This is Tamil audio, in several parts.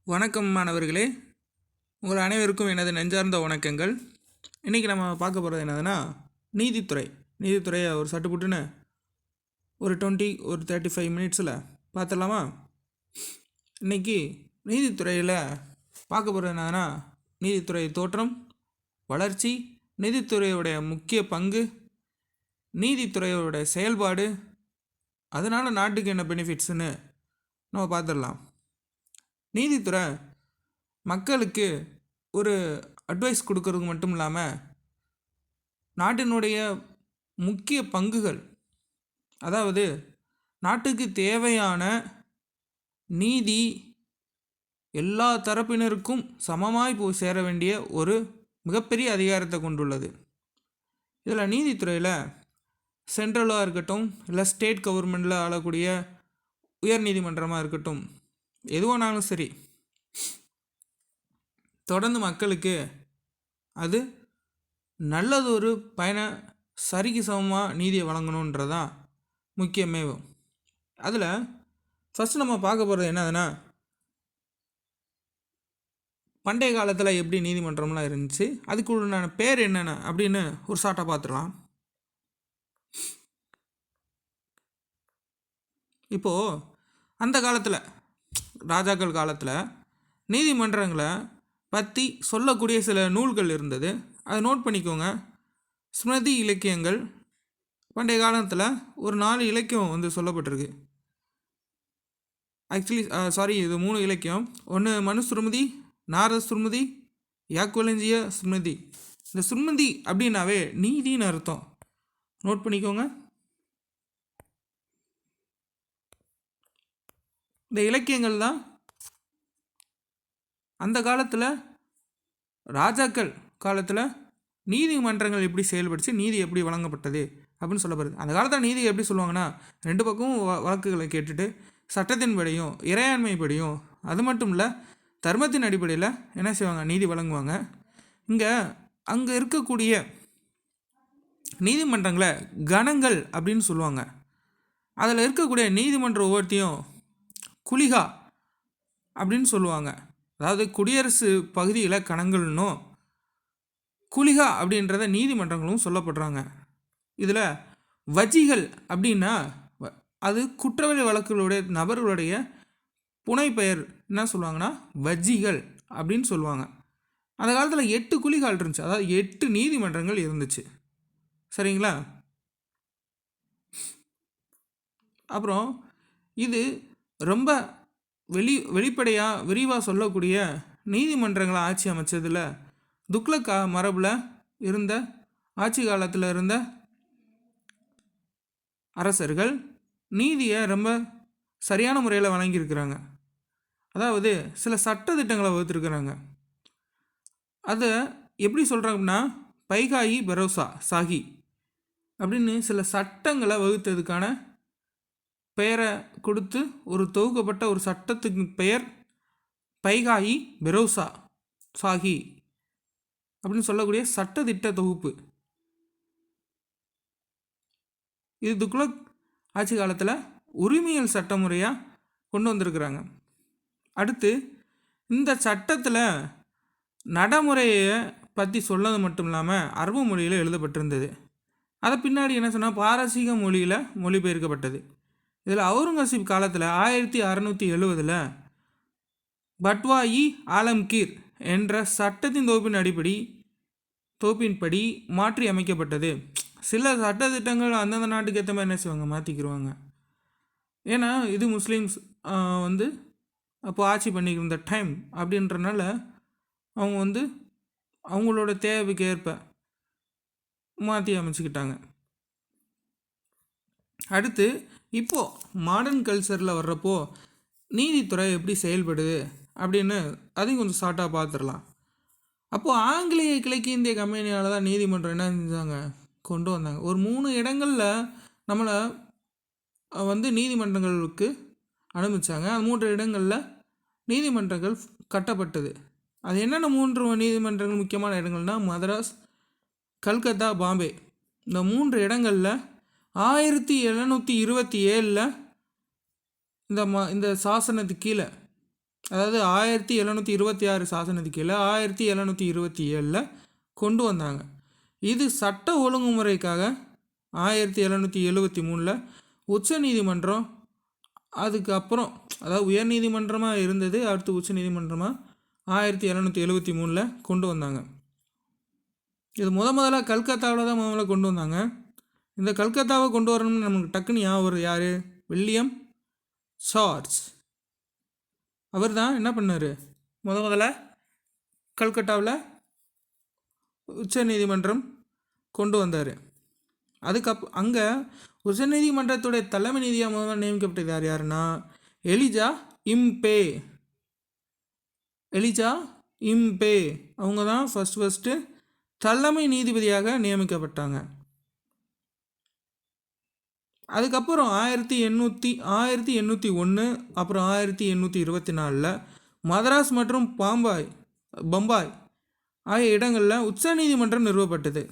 வணக்கம் மாணவர்களே, உங்கள் அனைவருக்கும் எனது நெஞ்சார்ந்த வணக்கங்கள். இன்றைக்கி நம்ம பார்க்க போகிறது என்னதுன்னா நீதித்துறையை ஒரு சட்டுப்புட்டுன்னு ஒரு 35 மினிட்ஸில் பார்த்துடலாமா? இன்றைக்கி நீதித்துறையில் பார்க்க போகிறது என்னதுன்னா நீதித்துறை தோற்றம், வளர்ச்சி, நீதித்துறையோடைய முக்கிய பங்கு, நீதித்துறையோட செயல்பாடு, அதனால் நாட்டுக்கு என்ன பெனிஃபிட்ஸுன்னு நம்ம பார்த்துடலாம். நீதித்துறை மக்களுக்கு ஒரு அட்வைஸ் கொடுக்கறது மட்டும் இல்லாமல் நாட்டினுடைய முக்கிய பங்குகள், அதாவது நாட்டுக்கு தேவையான நீதி எல்லா தரப்பினருக்கும் சமமாய் போய் சேர வேண்டிய ஒரு மிகப்பெரிய அதிகாரத்தை கொண்டுள்ளது. இதில் நீதித்துறையில் சென்ட்ரலாக இருக்கட்டும், இல்லை ஸ்டேட் கவர்மெண்டில் ஆளக்கூடிய உயர் நீதிமன்றமாக இருக்கட்டும், எதுவானாலும் சரி, தொடர்ந்து மக்களுக்கு அது நல்லதொரு சரிக்கு சமமாக நீதியை வழங்கணுன்றதான் முக்கியமேவும். அதில் ஃபஸ்ட்டு நம்ம பார்க்க போகிறது என்னதுன்னா, பண்டைய காலத்தில் எப்படி நீதிமன்றம்லாம் இருந்துச்சு, அதுக்குள்ளான பேர் என்னென்ன அப்படின்னு ஒரு ஷார்ட்டாக பார்த்துடலாம். இப்போது அந்த காலத்தில், ராஜாக்கள் காலத்தில் நீதிமன்றங்களை பற்றி சொல்லக்கூடிய சில நூல்கள் இருந்தது. அதை நோட் பண்ணிக்கோங்க. ஸ்மிருதி இலக்கியங்கள், பண்டைய காலத்தில் ஒரு 4 இலக்கியம் சொல்லப்பட்டிருக்கு. இது 3 இலக்கியம். ஒன்று மனுஸ்மிருதி, நாரத ஸ்மிருதி, யாக்வலஞ்சிய ஸ்மிருதி. இந்த ஸ்மிருதி அப்படின்னாவே நீதின்னு அர்த்தம். நோட் பண்ணிக்கோங்க. இந்த இலக்கியங்கள் தான் அந்த காலத்தில், ராஜாக்கள் காலத்தில் நீதிமன்றங்கள் எப்படி செயல்படுச்சு, நீதி எப்படி வழங்கப்பட்டது அப்படின்னு சொல்லப்படுது. அந்த காலத்தில் நீதி எப்படி சொல்லுவாங்கன்னா, 2 பக்கமும் வழக்குகளை கேட்டுட்டு சட்டத்தின்படியும் இறையாண்மைப்படியும், அது மட்டும் இல்லை தர்மத்தின் அடிப்படையில் என்ன செய்வாங்க, நீதி வழங்குவாங்க. அங்கே இருக்கக்கூடிய நீதிமன்றங்களை கணங்கள் அப்படின்னு சொல்லுவாங்க. அதில் இருக்கக்கூடிய நீதிமன்ற ஒவ்வொருத்தையும் குலிகா அப்படின்னு சொல்லுவாங்க. அதாவது குடியரசு பகுதியில் கணங்கள்னும் குலிகா அப்படின்றத நீதிமன்றங்களும் சொல்லப்படுறாங்க. இதில் வஜிகள் அப்படின்னா அது குற்றவாளி வழக்குகளுடைய நபர்களுடைய புனைப்பெயர் என்ன சொல்லுவாங்கன்னா வஜிகள் அப்படின்னு சொல்லுவாங்க. அந்த காலத்தில் 8 குலிகால் இருந்துச்சு, அதாவது 8 நீதிமன்றங்கள் இருந்துச்சு. சரிங்களா? அப்புறம் இது ரொம்ப வெளிப்படையாக விரிவாக சொல்லக்கூடிய நீதிமன்றங்களை ஆட்சி அமைச்சதில் துக்ளக் மரபில் இருந்த ஆட்சி காலத்தில் இருந்த அரசர்கள் நீதியை ரொம்ப சரியான முறையில் வழங்கியிருக்கிறாங்க. அதாவது சில சட்ட திட்டங்களை வகுத்துருக்கிறாங்க. அதை எப்படி சொல்கிறாங்கன்னா பைகாயி பரோசா சாகி அப்படின்னு சில சட்டங்களை வகுத்ததுக்கான பெயரை கொடுத்து ஒரு தொகுக்கப்பட்ட ஒரு சட்டத்துக்கு பெயர் பைகாயி பெரோசா சாகி அப்படின்னு சொல்லக்கூடிய சட்டத்திட்ட தொகுப்பு. இது துக்ளக் ஆட்சி காலத்தில் உரிமையல் சட்ட முறையாக கொண்டு வந்திருக்கிறாங்க. அடுத்து இந்த சட்டத்தில் நடைமுறையை பற்றி சொல்லது மட்டும் இல்லாமல் அரபு மொழியில் எழுதப்பட்டிருந்தது. அதை பின்னாடி என்ன சொன்னால் பாரசீக மொழியில் மொழிபெயர்க்கப்பட்டது. இதில் அவுரங்கசீப் காலத்தில் 1670 பட்வாயி ஆலம்கீர் என்ற சட்டத்தின் தொகுப்பின்படி மாற்றி அமைக்கப்பட்டது. சில சட்டத்திட்டங்கள் அந்தந்த நாட்டுக்கு ஏற்ற மாதிரி என்ன செய்வாங்க, மாற்றிக்கிடுவாங்க. ஏன்னா இது முஸ்லீம்ஸ் அப்போ ஆட்சி பண்ணிக்கிற டைம் அப்படின்றனால அவங்க அவங்களோட தேவைக்கு ஏற்ப மாற்றி அமைச்சிக்கிட்டாங்க. அடுத்து இப்போது மாடர்ன் கல்ச்சரில் வர்றப்போ நீதித்துறை எப்படி செயல்படுது அப்படின்னு அதையும் கொஞ்சம் ஷார்ட்டாக பார்த்துடலாம். அப்போது ஆங்கிலேய கிழக்கிந்திய இந்திய கம்பெனியால் தான் நீதிமன்றம் என்ன செஞ்சாங்க, கொண்டு வந்தாங்க. ஒரு 3 இடங்களில் நம்மளை நீதிமன்றங்களுக்கு அனுமதிச்சாங்க. அது 3 இடங்களில் நீதிமன்றங்கள் கட்டப்பட்டது. அது என்னென்ன 3 நீதிமன்றங்கள் முக்கியமான இடங்கள்னால் மதராஸ், கல்கத்தா, பாம்பே. இந்த 3 இடங்களில் 1727 இந்த சாசனத்துக்கு கீழே அதாவது 1726 சாசனத்து கீழே 1727 கொண்டு வந்தாங்க. இது சட்ட ஒழுங்குமுறைக்காக 1773 உச்ச நீதிமன்றம், அதுக்கப்புறம் அதாவது உயர் நீதிமன்றமாக இருந்தது, அடுத்து உச்ச நீதிமன்றமாக 1773 கொண்டு வந்தாங்க. இது முதலாக கல்கத்தாவில் தான் முதல்ல கொண்டு வந்தாங்க. இந்த கல்கத்தாவை கொண்டு வரணும்னு நமக்கு டக்குன்னு ஞாபகம் வருது யார்? William charge. அவர் தான் என்ன பண்ணார், முதல்ல கல்கட்டாவில் உச்ச நீதிமன்றம் கொண்டு வந்தார். அங்கே உச்சநீதிமன்றத்துடைய தலைமை நீதியாக முதல்ல நியமிக்கப்பட்டது யாருன்னா எலிஜா இம்பே. அவங்க தான் ஃபஸ்ட்டு தலைமை நீதிபதியாக நியமிக்கப்பட்டாங்க. அதுக்கப்புறம் 1801 அப்புறம் 1824 மதராஸ் மற்றும் பம்பாய் ஆகிய இடங்களில் உச்ச நீதிமன்றம் நிறுவப்பட்டது.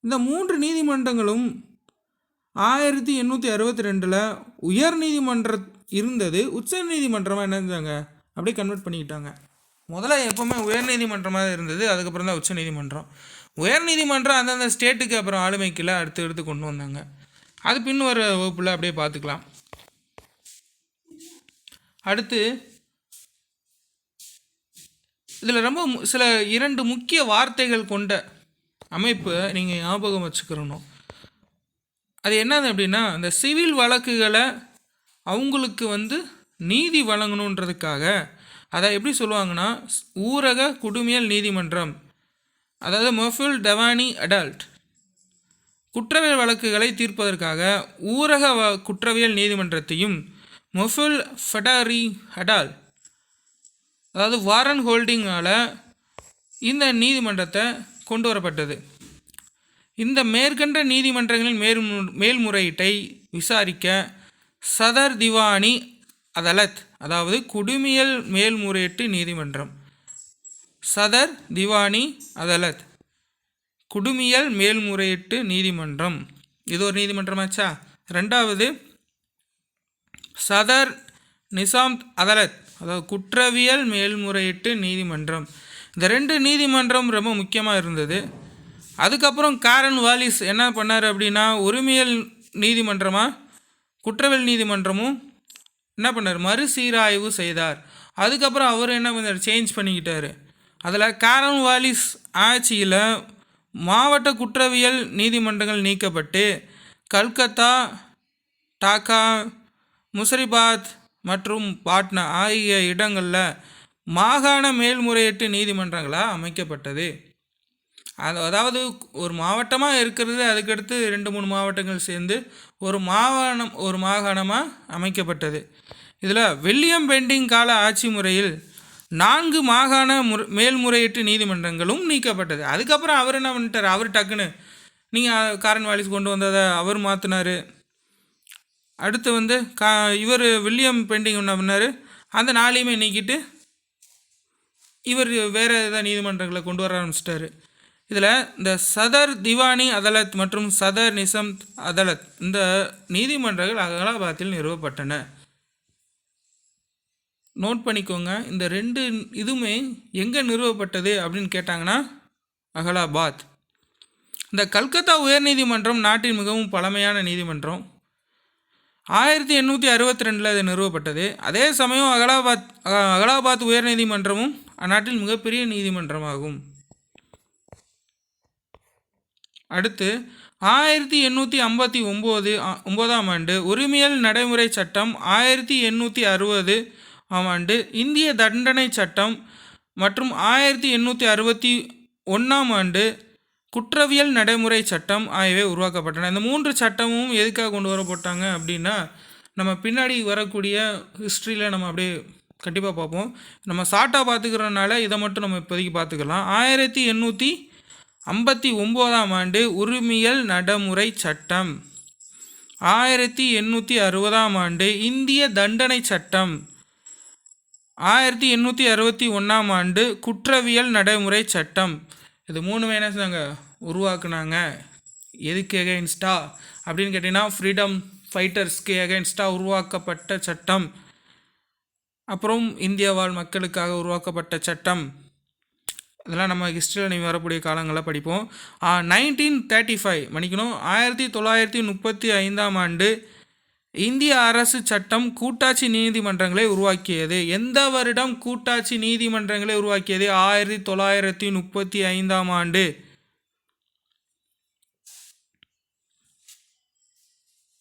இந்த 3 நீதிமன்றங்களும் 1862 உயர் நீதிமன்றம் இருந்தது, உச்ச நீதிமன்றமாக என்ன செஞ்சாங்க அப்படியே கன்வெர்ட் பண்ணிக்கிட்டாங்க. முதல்ல எப்போவுமே உயர் நீதிமன்றமாக இருந்தது, அதுக்கப்புறம் தான் உச்ச நீதிமன்றம். உயர் நீதிமன்றம் அந்தந்த ஸ்டேட்டுக்கு அப்புறம் ஆளுமைக்கில் அடுத்து கொண்டு வந்தாங்க. அது பின் வர வகுப்பில் அப்படியே பார்த்துக்கலாம். அடுத்து இதில் ரொம்ப சில 2 முக்கிய வார்த்தைகள் கொண்ட அமைப்பு நீங்கள் ஞாபகம் வச்சுக்கிறணும். அது என்னது அப்படின்னா, இந்த சிவில் வழக்குகளை அவங்களுக்கு நீதி வழங்கணுன்றதுக்காக அதை எப்படி சொல்லுவாங்கன்னா ஊரக குடிமையியல் நீதிமன்றம், அதாவது மொஃபுல் டவானி அடால்ட். குற்றவியல் வழக்குகளை தீர்ப்பதற்காக ஊரக குற்றவியல் நீதிமன்றத்தையும் மொஃபுல் ஃபெடாரி அடால், அதாவது வாரன் ஹோல்டிங்கால் இந்த நீதிமன்றத்தை கொண்டு வரப்பட்டது. இந்த மேற்கண்ட நீதிமன்றங்களின் மேல்முறையீட்டை விசாரிக்க சதர் திவானி அதலத், அதாவது குடிமையியல் மேல்முறையீட்டு நீதிமன்றம், சதர் திவானி அதலத் குடிமையியல் மேல்முறையீட்டு நீதிமன்றம், இது ஒரு நீதிமன்றமாச்சா. ரெண்டாவது சதர் நிசாம் அதலத், அதாவது குற்றவியல் மேல்முறையீட்டு நீதிமன்றம். இந்த 2 நீதிமன்றம் ரொம்ப முக்கியமாக இருந்தது. அதுக்கப்புறம் காரன் வாலிஸ் என்ன பண்ணார் அப்படின்னா, உரிமையல் நீதிமன்றமாக குற்றவியல் நீதிமன்றமும் என்ன பண்ணார், மறுசீராய்வு செய்தார். அதுக்கப்புறம் அவர் என்ன பண்ணார், சேஞ்ச் பண்ணிக்கிட்டார். அதில் காரன் வாலிஸ் ஆட்சியில் மாவட்ட குற்றவியல் நீதிமன்றங்கள் நீக்கப்பட்டு கல்கத்தா, டாக்கா, முசரிபாத் மற்றும் பாட்னா ஆகிய இடங்களில் மாகாண மேல்முறையீட்டு நீதிமன்றங்களாக அமைக்கப்பட்டது. அதாவது ஒரு மாவட்டமாக இருக்கிறது, அதுக்கடுத்து 2-3 மாவட்டங்கள் சேர்ந்து ஒரு மாகாணமாக அமைக்கப்பட்டது. இதில் வில்லியம் பெண்டிங் கால ஆட்சி முறையில் 4 மாகாண மேல்முறையீட்டு நீதிமன்றங்களும் நீக்கப்பட்டது. அதுக்கப்புறம் அவர் என்ன பண்ணிட்டார், அவர் டக்குன்னு நீங்கள் காரன் வாலிஸ் கொண்டு வந்ததை அவர் மாற்றினார். அடுத்து இவர் வில்லியம் பெண்டிங் என்ன பண்ணார், அந்த 4ஐயுமே நீக்கிட்டு இவர் வேறு ஏதாவது நீதிமன்றங்களை கொண்டு வர ஆரம்பிச்சிட்டாரு. இதில் இந்த சதர் திவானி அதலத் மற்றும் சதர் நிசாம் அதலத் இந்த நீதிமன்றங்கள் அகலாபாத்தில் நிறுவப்பட்டன. நோட் பண்ணிக்கோங்க, இந்த 2 இதுவுமே எங்கே நிறுவப்பட்டது அப்படின்னு கேட்டாங்கன்னா அகலாபாத். இந்த கல்கத்தா உயர்நீதிமன்றம் நாட்டின் மிகவும் பழமையான நீதிமன்றம். 1862 இது நிறுவப்பட்டது. அதே சமயம் அகலாபாத் உயர்நீதிமன்றமும் அந்நாட்டில் மிகப்பெரிய நீதிமன்றமாகும். அடுத்து 1859 ஆண்டு உரிமையல் நடைமுறை சட்டம், 1860 ஆண்டு இந்திய தண்டனை சட்டம் மற்றும் 1861 ஆண்டு குற்றவியல் நடைமுறை சட்டம் ஆகியவை உருவாக்கப்பட்டன. இந்த 3 சட்டமும் எதுக்காக கொண்டு வரப்பட்டாங்க அப்படின்னா, நம்ம பின்னாடி வரக்கூடிய ஹிஸ்ட்ரியில் நம்ம அப்படியே கண்டிப்பாக பார்ப்போம். நம்ம ஷார்ட்டாக பார்த்துக்கிறதுனால இதை மட்டும் நம்ம இப்போதைக்கு பார்த்துக்கலாம். 1859 ஆண்டு உரிமையல் நடைமுறை சட்டம், 1860 ஆண்டு இந்திய தண்டனை சட்டம், 1861 ஆண்டு குற்றவியல் நடைமுறை சட்டம். இது 3 என்ன செஞ்சாங்க, உருவாக்குனாங்க. எதுக்கு எகெயின்ஸ்டா அப்படின்னு கேட்டிங்கன்னா ஃப்ரீடம் ஃபைட்டர்ஸ்க்கு எகெயின்ஸ்டாக உருவாக்கப்பட்ட சட்டம். அப்புறம் இந்திய வாழ் மக்களுக்காக உருவாக்கப்பட்ட சட்டம், இதெல்லாம் நம்ம ஹிஸ்ட்ரியில் நீங்கள் வரக்கூடிய காலங்களில் படிப்போம். 1935 மன்னிக்கணும் 1935ஆம் ஆண்டு இந்திய அரசு சட்டம் கூட்டாட்சி நீதிமன்றங்களை உருவாக்கியது. எந்த வருடம் கூட்டாட்சி நீதிமன்றங்களை உருவாக்கியது? 1935ஆம் ஆண்டு.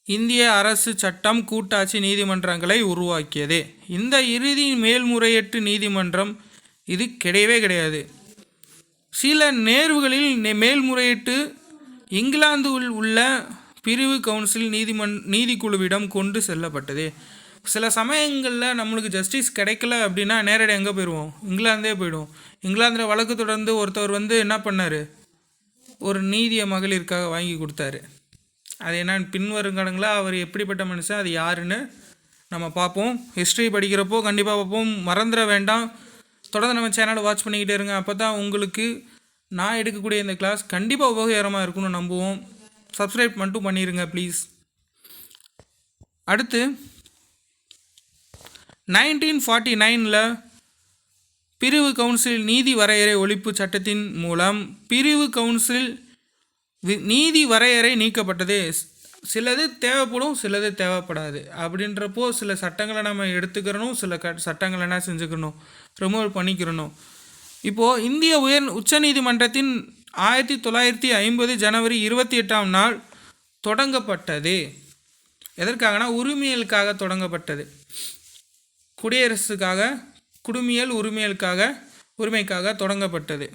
இந்திய அரசு சட்டம் கூட்டாட்சி நீதிமன்றங்களை உருவாக்கியது. இந்த இறுதி மேல்முறையீட்டு நீதிமன்றம் இது கிடையவே கிடையாது. சில நேர்வுகளில் மேல்முறையீட்டு இங்கிலாந்தில் உள்ள பிரிவு கவுன்சில் நீதிக்குழுவிடம் கொண்டு செல்லப்பட்டது. சில சமயங்களில் நம்மளுக்கு ஜஸ்டிஸ் கிடைக்கல அப்படின்னா நேரடியாக எங்கே போயிடுவோம்? இங்கிலாந்தே போயிடுவோம். இங்கிலாந்தில் வழக்கு தொடர்ந்து ஒருத்தவர் என்ன பண்ணார்? ஒரு நீதியை மகளிருக்காக வாங்கி கொடுத்தாரு. அது என்னன்னு பின்வருங்காலங்களில் அவர் எப்படிப்பட்ட மனுஷன், அது யாருன்னு நம்ம பார்ப்போம். ஹிஸ்ட்ரி படிக்கிறப்போ கண்டிப்பாக பார்ப்போம், மறந்துட வேண்டாம். தொடர்ந்து நம்ம சேனலை வாட்ச் பண்ணிக்கிட்டே இருங்க. அப்போ தான் உங்களுக்கு நான் எடுக்கக்கூடிய இந்த கிளாஸ் கண்டிப்பாக உபயோகரமாக இருக்குன்னு நம்புவோம். சப்ஸ்கிரைப் மட்டும் பண்ணிடுங்க ப்ளீஸ். அடுத்து 1949 பிரிவு கவுன்சில் நீதி வரையறை ஒழிப்பு சட்டத்தின் மூலம் பிரிவு கவுன்சில் நீதி வரையறை நீக்கப்பட்டது. சிலது தேவைப்படும், சிலது தேவைப்படாது. அப்படின்றப்போ சில சட்டங்களை நம்ம எடுத்துக்கிறணும், சில சட்டங்களை என்ன செஞ்சுக்கணும், ரிமூவ் பண்ணிக்கிறணும். இப்போது இந்திய உச்சநீதிமன்றத்தின் 1950 ஜனவரி 28ஆம் நாள் தொடங்கப்பட்டது. எதற்காகனா உரிமைகளுக்காக தொடங்கப்பட்டது. குடியரசுக்காக, குடிமையல் உரிமைக்காக தொடங்கப்பட்டது.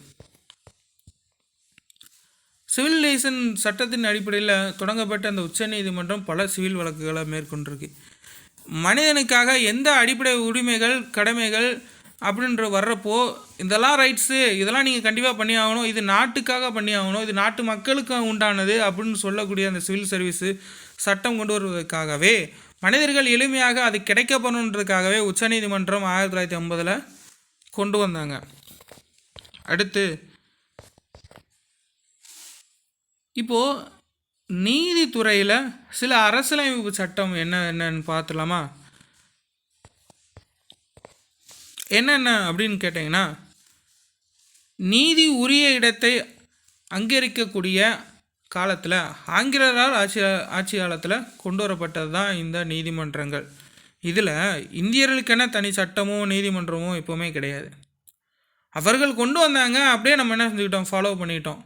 சிவிலைசேஷன் சட்டத்தின் அடிப்படையில் தொடங்கப்பட்ட அந்த உச்சநீதிமன்றம் பல சிவில் வழக்குகளை மேற்கொண்டிருக்கு. மனிதனுக்காக எந்த அடிப்படை உரிமைகள் கடமைகள் அப்படின்ற வர்றப்போ இதெல்லாம் ரைட்ஸு, இதெல்லாம் நீங்கள் கண்டிப்பாக பண்ணி ஆகணும், இது நாட்டுக்காக பண்ணி ஆகணும், இது நாட்டு மக்களுக்கு உண்டானது அப்படின்னு சொல்லக்கூடிய அந்த சிவில் சர்வீஸு சட்டம் கொண்டு வருவதற்காகவே, மனிதர்கள் எளிமையாக அது கிடைக்கப்படணுன்றதுக்காகவே உச்சநீதிமன்றம் 1950 கொண்டு வந்தாங்க. அடுத்து இப்போது நீதித்துறையில் சில அரசியலமைப்பு சட்டம் என்னென்னு பார்த்துலாமா? என்னென்ன அப்படின்னு கேட்டிங்கன்னா, நீதி உரிய இடத்தை அங்கீகரிக்கக்கூடிய காலத்தில் ஆங்கிலேயரால் ஆட்சி காலத்தில் கொண்டு வரப்பட்டது தான் இந்த நீதிமன்றங்கள். இதில் இந்தியர்களுக்கென தனி சட்டமோ நீதிமன்றமோ எப்போவுமே கிடையாது. அவர்கள் கொண்டு வந்தாங்க, அப்படியே நம்ம என்ன செஞ்சுக்கிட்டோம், ஃபாலோ பண்ணிக்கிட்டோம்.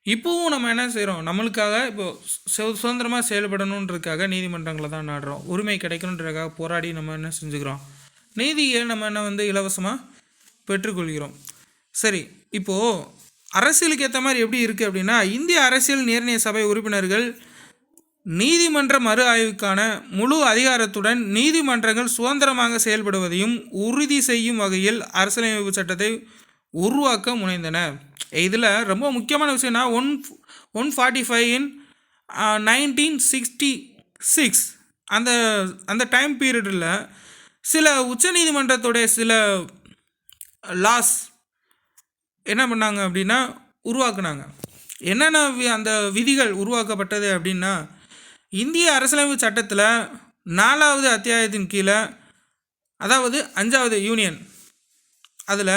இப்போவும் நம்ம என்ன செய்கிறோம், நம்மளுக்காக இப்போது சுதந்திரமாக செயல்படணுன்றதுக்காக நீதிமன்றங்களை தான் நாடுறோம். உரிமை கிடைக்கணுன்றதுக்காக போராடி நம்ம என்ன செஞ்சுக்கிறோம், நீதியை நம்ம இலவசமாக பெற்றுக்கொள்கிறோம். சரி, இப்போது அரசியலுக்கு ஏற்ற மாதிரி எப்படி இருக்குது அப்படின்னா, இந்திய அரசியல் நிர்ணய சபை உறுப்பினர்கள் நீதிமன்ற மறு ஆய்வுக்கான முழு அதிகாரத்துடன் நீதிமன்றங்கள் சுதந்திரமாக செயல்படுவதையும் உறுதி செய்யும் வகையில் அரசியலமைப்பு சட்டத்தை உருவாக்க முனைந்தன. இதில் ரொம்ப முக்கியமான விஷயம்னா 145 இன் 1966 அந்த டைம் பீரியடில் சில உச்சநீதிமன்றத்துடைய சில லாஸ் என்ன பண்ணாங்க அப்படின்னா உருவாக்குனாங்க. என்னென்ன அந்த விதிகள் உருவாக்கப்பட்டது அப்படின்னா, இந்திய அரசியலமைப்பு சட்டத்தில் 4வது அத்தியாயத்தின் கீழே, அதாவது 5வது யூனியன், அதில்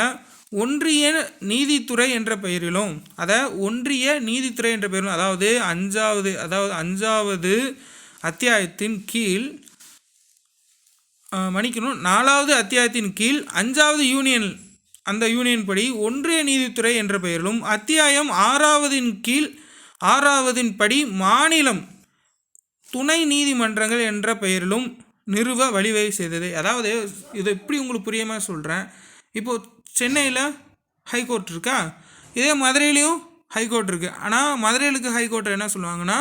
ஒன்றிய நீதித்துறை என்ற பெயரிலும், அதாவது 5வது அத்தியாயத்தின் கீழ் 4வது அத்தியாயத்தின் கீழ் 5வது யூனியன், அந்த யூனியன் படி ஒன்றிய நீதித்துறை என்ற பெயரிலும், அத்தியாயம் 6வதின் கீழ் 6வதின் படி மாநிலம் துணை நீதிமன்றங்கள் என்ற பெயரிலும் நிறுவ வழிவகை செய்தது. அதாவது இது எப்படி உங்களுக்கு புரியாம சொல்கிறேன். இப்போது சென்னையில் ஹைகோர்ட் இருக்கா, இதே மதுரையிலையும் ஹைகோர்ட் இருக்குது. ஆனால் மதுரையிலுக்கு ஹைகோர்ட்டை என்ன சொல்லுவாங்கன்னா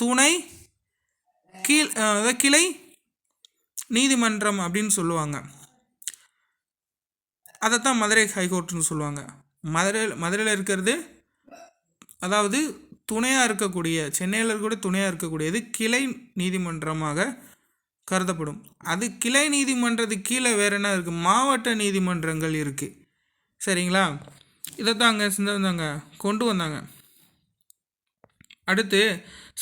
துணை கிளை நீதிமன்றம் அப்படின்னு சொல்லுவாங்க. அதைத்தான் மதுரை ஹைகோர்ட்னு சொல்லுவாங்க. மதுரையில் இருக்கிறது, அதாவது துணையாக இருக்கக்கூடிய, சென்னையில் இருக்கக்கூடிய துணையாக இருக்கக்கூடியது கிளை நீதிமன்றமாக கருதப்படும். அது கிளை நீதிமன்றத்துக்கு கீழே வேறு என்ன இருக்குது, மாவட்ட நீதிமன்றங்கள் இருக்குது. சரிங்களா, இதைத்தான் அங்கே செஞ்சாங்க, கொண்டு வந்தாங்க. அடுத்து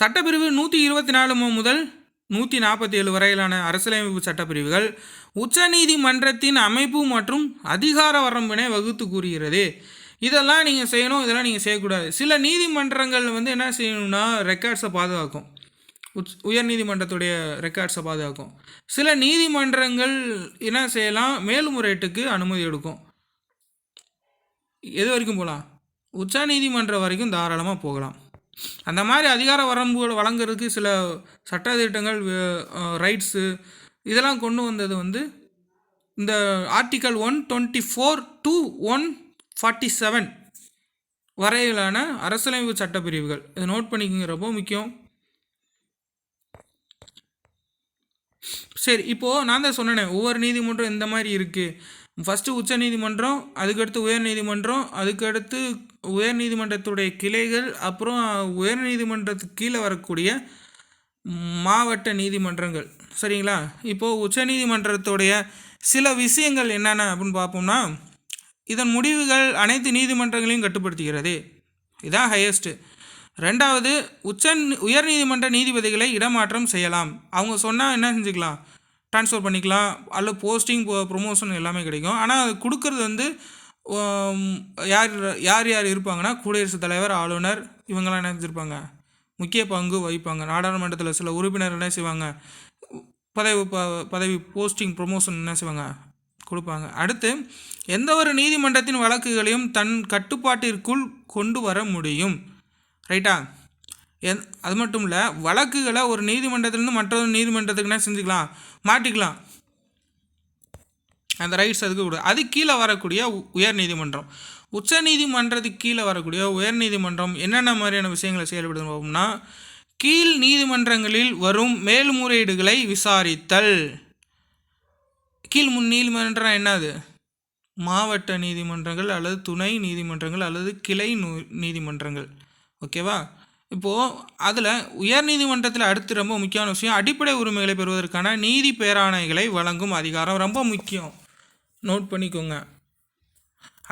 சட்டப்பிரிவு 124 முதல் 147 வரையிலான அரசியலமைப்பு சட்டப்பிரிவுகள் உச்ச நீதிமன்றத்தின் அமைப்பு மற்றும் அதிகார வரம்பினை வகுத்து கூறுகிறது. இதெல்லாம் நீங்கள் செய்யணும், இதெல்லாம் நீங்கள் செய்யக்கூடாது. சில நீதிமன்றங்கள் வந்து என்ன செய்யணும்னா ரெக்கார்ட்ஸை பாதுகாக்கும், உயர் நீதிமன்றத்துடைய ரெக்கார்ட்ஸை பாதுகாக்கும். சில நீதிமன்றங்கள் என்ன செய்யலாம், மேல்முறையீட்டுக்கு அனுமதி எடுக்கும். எது வரைக்கும் போகலாம், உச்ச நீதிமன்றம் வரைக்கும் தாராளமாக போகலாம். அந்த மாதிரி அதிகார வரம்புகள் வழங்குறதுக்கு சில சட்டத்திட்டங்கள், ரைட்ஸு இதெல்லாம் கொண்டு வந்தது வந்து இந்த ஆர்டிக்கல் 124 to 147 வரையிலான அரசியலமைப்பு சட்டப்பிரிவுகள். இதை நோட் பண்ணிக்கோங்க, ரொம்ப முக்கியம். சரி, இப்போது நான் தான் சொன்னேன் ஒவ்வொரு நீதிமன்றம் இந்த மாதிரி இருக்குது. ஃபஸ்ட்டு உச்ச நீதிமன்றம், அதுக்கடுத்து உயர் நீதிமன்றம், அதுக்கடுத்து உயர் நீதிமன்றத்துடைய கிளைகள், அப்புறம் உயர் நீதிமன்றத்துக்கு கீழே வரக்கூடிய மாவட்ட நீதிமன்றங்கள். சரிங்களா? இப்போது உச்ச நீதிமன்றத்துடைய சில விஷயங்கள் என்னென்ன அப்படின்னு பார்ப்போம்னா, இதன் முடிவுகள் அனைத்து நீதிமன்றங்களையும் கட்டுப்படுத்துகிறது. இதான் ஹையஸ்ட்டு. ரெண்டாவது, உயர் நீதிமன்ற நீதிபதிகளை இடமாற்றம் செய்யலாம். அவங்க சொன்னால் என்ன செஞ்சுக்கலாம், ட்ரான்ஸ்ஃபர் பண்ணிக்கலாம், அல்லது போஸ்டிங், ப்ரொமோஷன் எல்லாமே கிடைக்கும். ஆனால் அது கொடுக்கறது வந்து யார் யார் யார் இருப்பாங்கன்னா, குடியரசுத் தலைவர், ஆளுநர், இவங்கெல்லாம் என்ன செஞ்சுருப்பாங்க, முக்கிய பங்கு வகிப்பாங்க. நாடாளுமன்றத்தில் சில உறுப்பினர் என்ன செய்வாங்க, பதவி போஸ்டிங், ப்ரொமோஷன் என்ன செய்வாங்க, கொடுப்பாங்க. அடுத்து, எந்த ஒரு நீதிமன்றத்தின் வழக்குகளையும் தன் கட்டுப்பாட்டிற்குள் கொண்டு வர முடியும். ரைட்டா? அது மட்டும் இல்லை, வழக்குகளை ஒரு நீதிமன்றத்திலேருந்து மற்றொரு நீதிமன்றத்துக்கு என்ன செஞ்சுக்கலாம், மாட்டிக்கலாம். அந்த ரைட்ஸ் அதுக்கு கூட. அது கீழே வரக்கூடிய உயர் நீதிமன்றம். உச்ச நீதிமன்றத்துக்கு கீழே வரக்கூடிய உயர் நீதிமன்றம் என்னென்ன மாதிரியான விஷயங்களை செயல்படுதுன்னு பார்ப்போம்னா, கீழ் நீதிமன்றங்களில் வரும் மேல்முறையீடுகளை விசாரித்தல். கீழ் நீதிமன்றம் என்னது, மாவட்ட நீதிமன்றங்கள் அல்லது துணை நீதிமன்றங்கள் அல்லது கிளை நீதிமன்றங்கள். ஓகேவா? இப்போது அதில் உயர் நீதிமன்றத்தில் அடுத்து ரொம்ப முக்கியமான விஷயம், அடிப்படை உரிமைகளை பெறுவதற்கான நீதி பேராணைகளை வழங்கும் அதிகாரம். ரொம்ப முக்கியம், நோட் பண்ணிக்கோங்க.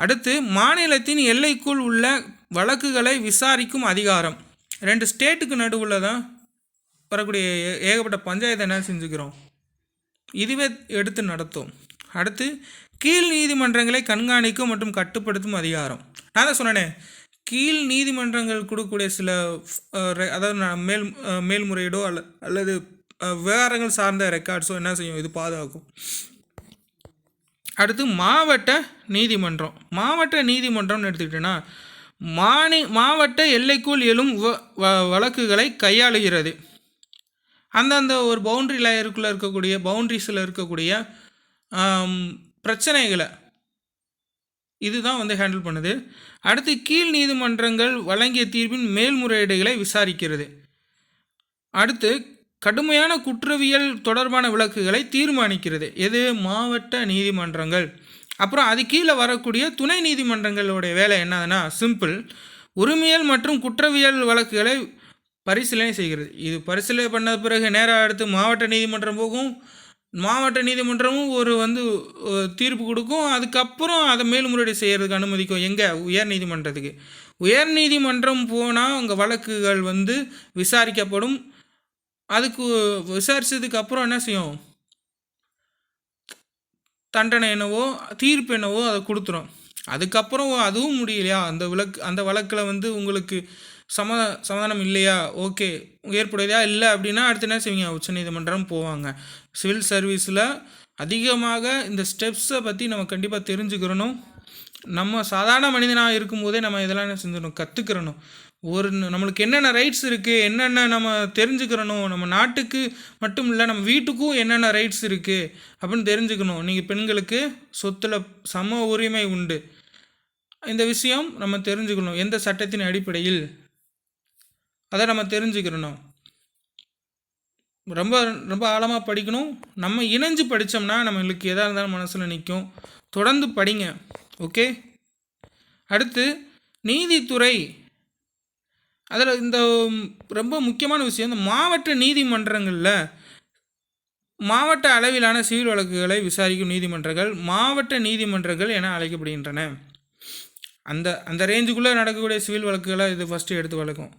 அடுத்து, மாநிலத்தின் எல்லைக்குள் உள்ள வழக்குகளை விசாரிக்கும் அதிகாரம். 2 ஸ்டேட்டுக்கு நடுவில் தான் வரக்கூடிய ஏகப்பட்ட பஞ்சாயத்தை என்ன செஞ்சுக்கிறோம், இதுவே எடுத்து நடத்தும். அடுத்து, கீழ் நீதிமன்றங்களை கண்காணிக்கும் மற்றும் கட்டுப்படுத்தும் அதிகாரம். நான் தான் சொன்னேனே, கீழ் நீதிமன்றங்கள் கொடுக்கக்கூடிய சில அதாவது மேல்முறையீடோ அல்லது விவகாரங்கள் சார்ந்த ரெக்கார்ட்ஸோ என்ன செய்யும், இது பாதுகாக்கும். அடுத்து, மாவட்ட நீதிமன்றம். மாவட்ட நீதிமன்றம்னு எடுத்துக்கிட்டோன்னா, மாவட்ட எல்லைக்குள் எழும் வழக்குகளை கையாளுகிறது. அந்தந்த ஒரு பவுண்ட்ரி லேயருக்குள்ளே இருக்கக்கூடிய பவுண்ட்ரிஸில் இருக்கக்கூடிய பிரச்சனைகளை இதுதான் வந்து ஹேண்டில் பண்ணுது. அடுத்து, கீழ் நீதிமன்றங்கள் வழங்கிய தீர்ப்பின் மேல்முறையீடுகளை விசாரிக்கிறது. அடுத்து, கடுமையான குற்றவியல் தொடர்பான வழக்குகளை தீர்மானிக்கிறது. எது, மாவட்ட நீதிமன்றங்கள். அப்புறம் அது கீழே வரக்கூடிய துணை நீதிமன்றங்களுடைய வேலை என்னதுன்னா, சிம்பிள், உரிமையல் மற்றும் குற்றவியல் வழக்குகளை பரிசீலனை செய்கிறது. இது பரிசீலனை பண்ண பிறகு நேராக அடுத்து மாவட்ட நீதிமன்றம் போகும். மாவட்ட நீதிமன்றமும் ஒரு தீர்ப்பு கொடுக்கும். அதுக்கப்புறம் அதை மேல்முறையீடு செய்கிறதுக்கு அனுமதிக்கும். எங்கே, உயர் நீதிமன்றத்துக்கு. உயர் நீதிமன்றம் போனால் அங்கே வழக்குகள் விசாரிக்கப்படும். அதுக்கு விசாரித்ததுக்கு அப்புறம் என்ன செய்யும், தண்டனை என்னவோ தீர்ப்பு என்னவோ அதை கொடுத்துரும். அதுக்கப்புறம் அதுவும் முடியலையா, அந்த வழக்கில் உங்களுக்கு சமாதானம் இல்லையா, ஓகே ஏற்புடையதா இல்லை அப்படின்னா அடுத்து என்ன செய்வீங்க, உச்சநீதிமன்றம் போவாங்க. சிவில் சர்வீஸில் அதிகமாக இந்த ஸ்டெப்ஸை பற்றி நம்ம கண்டிப்பாக தெரிஞ்சுக்கிறணும். நம்ம சாதாரண மனிதனாக இருக்கும்போதே நம்ம இதெல்லாம் என்ன செஞ்சிடணும், கற்றுக்கிறணும். நம்மளுக்கு என்னென்ன ரைட்ஸ் இருக்குது, என்னென்ன நம்ம தெரிஞ்சுக்கிறணும். நம்ம நாட்டுக்கு மட்டும் இல்லை, நம்ம வீட்டுக்கும் என்னென்ன ரைட்ஸ் இருக்குது அப்படின்னு தெரிஞ்சுக்கணும். நீங்கள் பெண்களுக்கு சொத்தில் சம உரிமை உண்டு, இந்த விஷயம் நம்ம தெரிஞ்சுக்கணும். எந்த சட்டத்தின் அடிப்படையில் அதை நம்ம தெரிஞ்சுக்கிறணும். ரொம்ப ரொம்ப ஆழமாக படிக்கணும். நம்ம இணைஞ்சு படித்தோம்னா நம்மளுக்கு எதாக இருந்தாலும் மனசில் நிற்கும். தொடர்ந்து படிங்க, ஓகே. அடுத்து, நீதித்துறை. அதில் இந்த ரொம்ப முக்கியமான விஷயம், இந்த மாவட்ட நீதிமன்றங்களில் மாவட்ட அளவிலான சிவில் வழக்குகளை விசாரிக்கும் நீதிமன்றங்கள் மாவட்ட நீதிமன்றங்கள் என அழைக்கப்படுகின்றன. அந்த ரேஞ்சுக்குள்ளே நடக்கக்கூடிய சிவில் வழக்குகளை இது ஃபஸ்ட்டு எடுத்து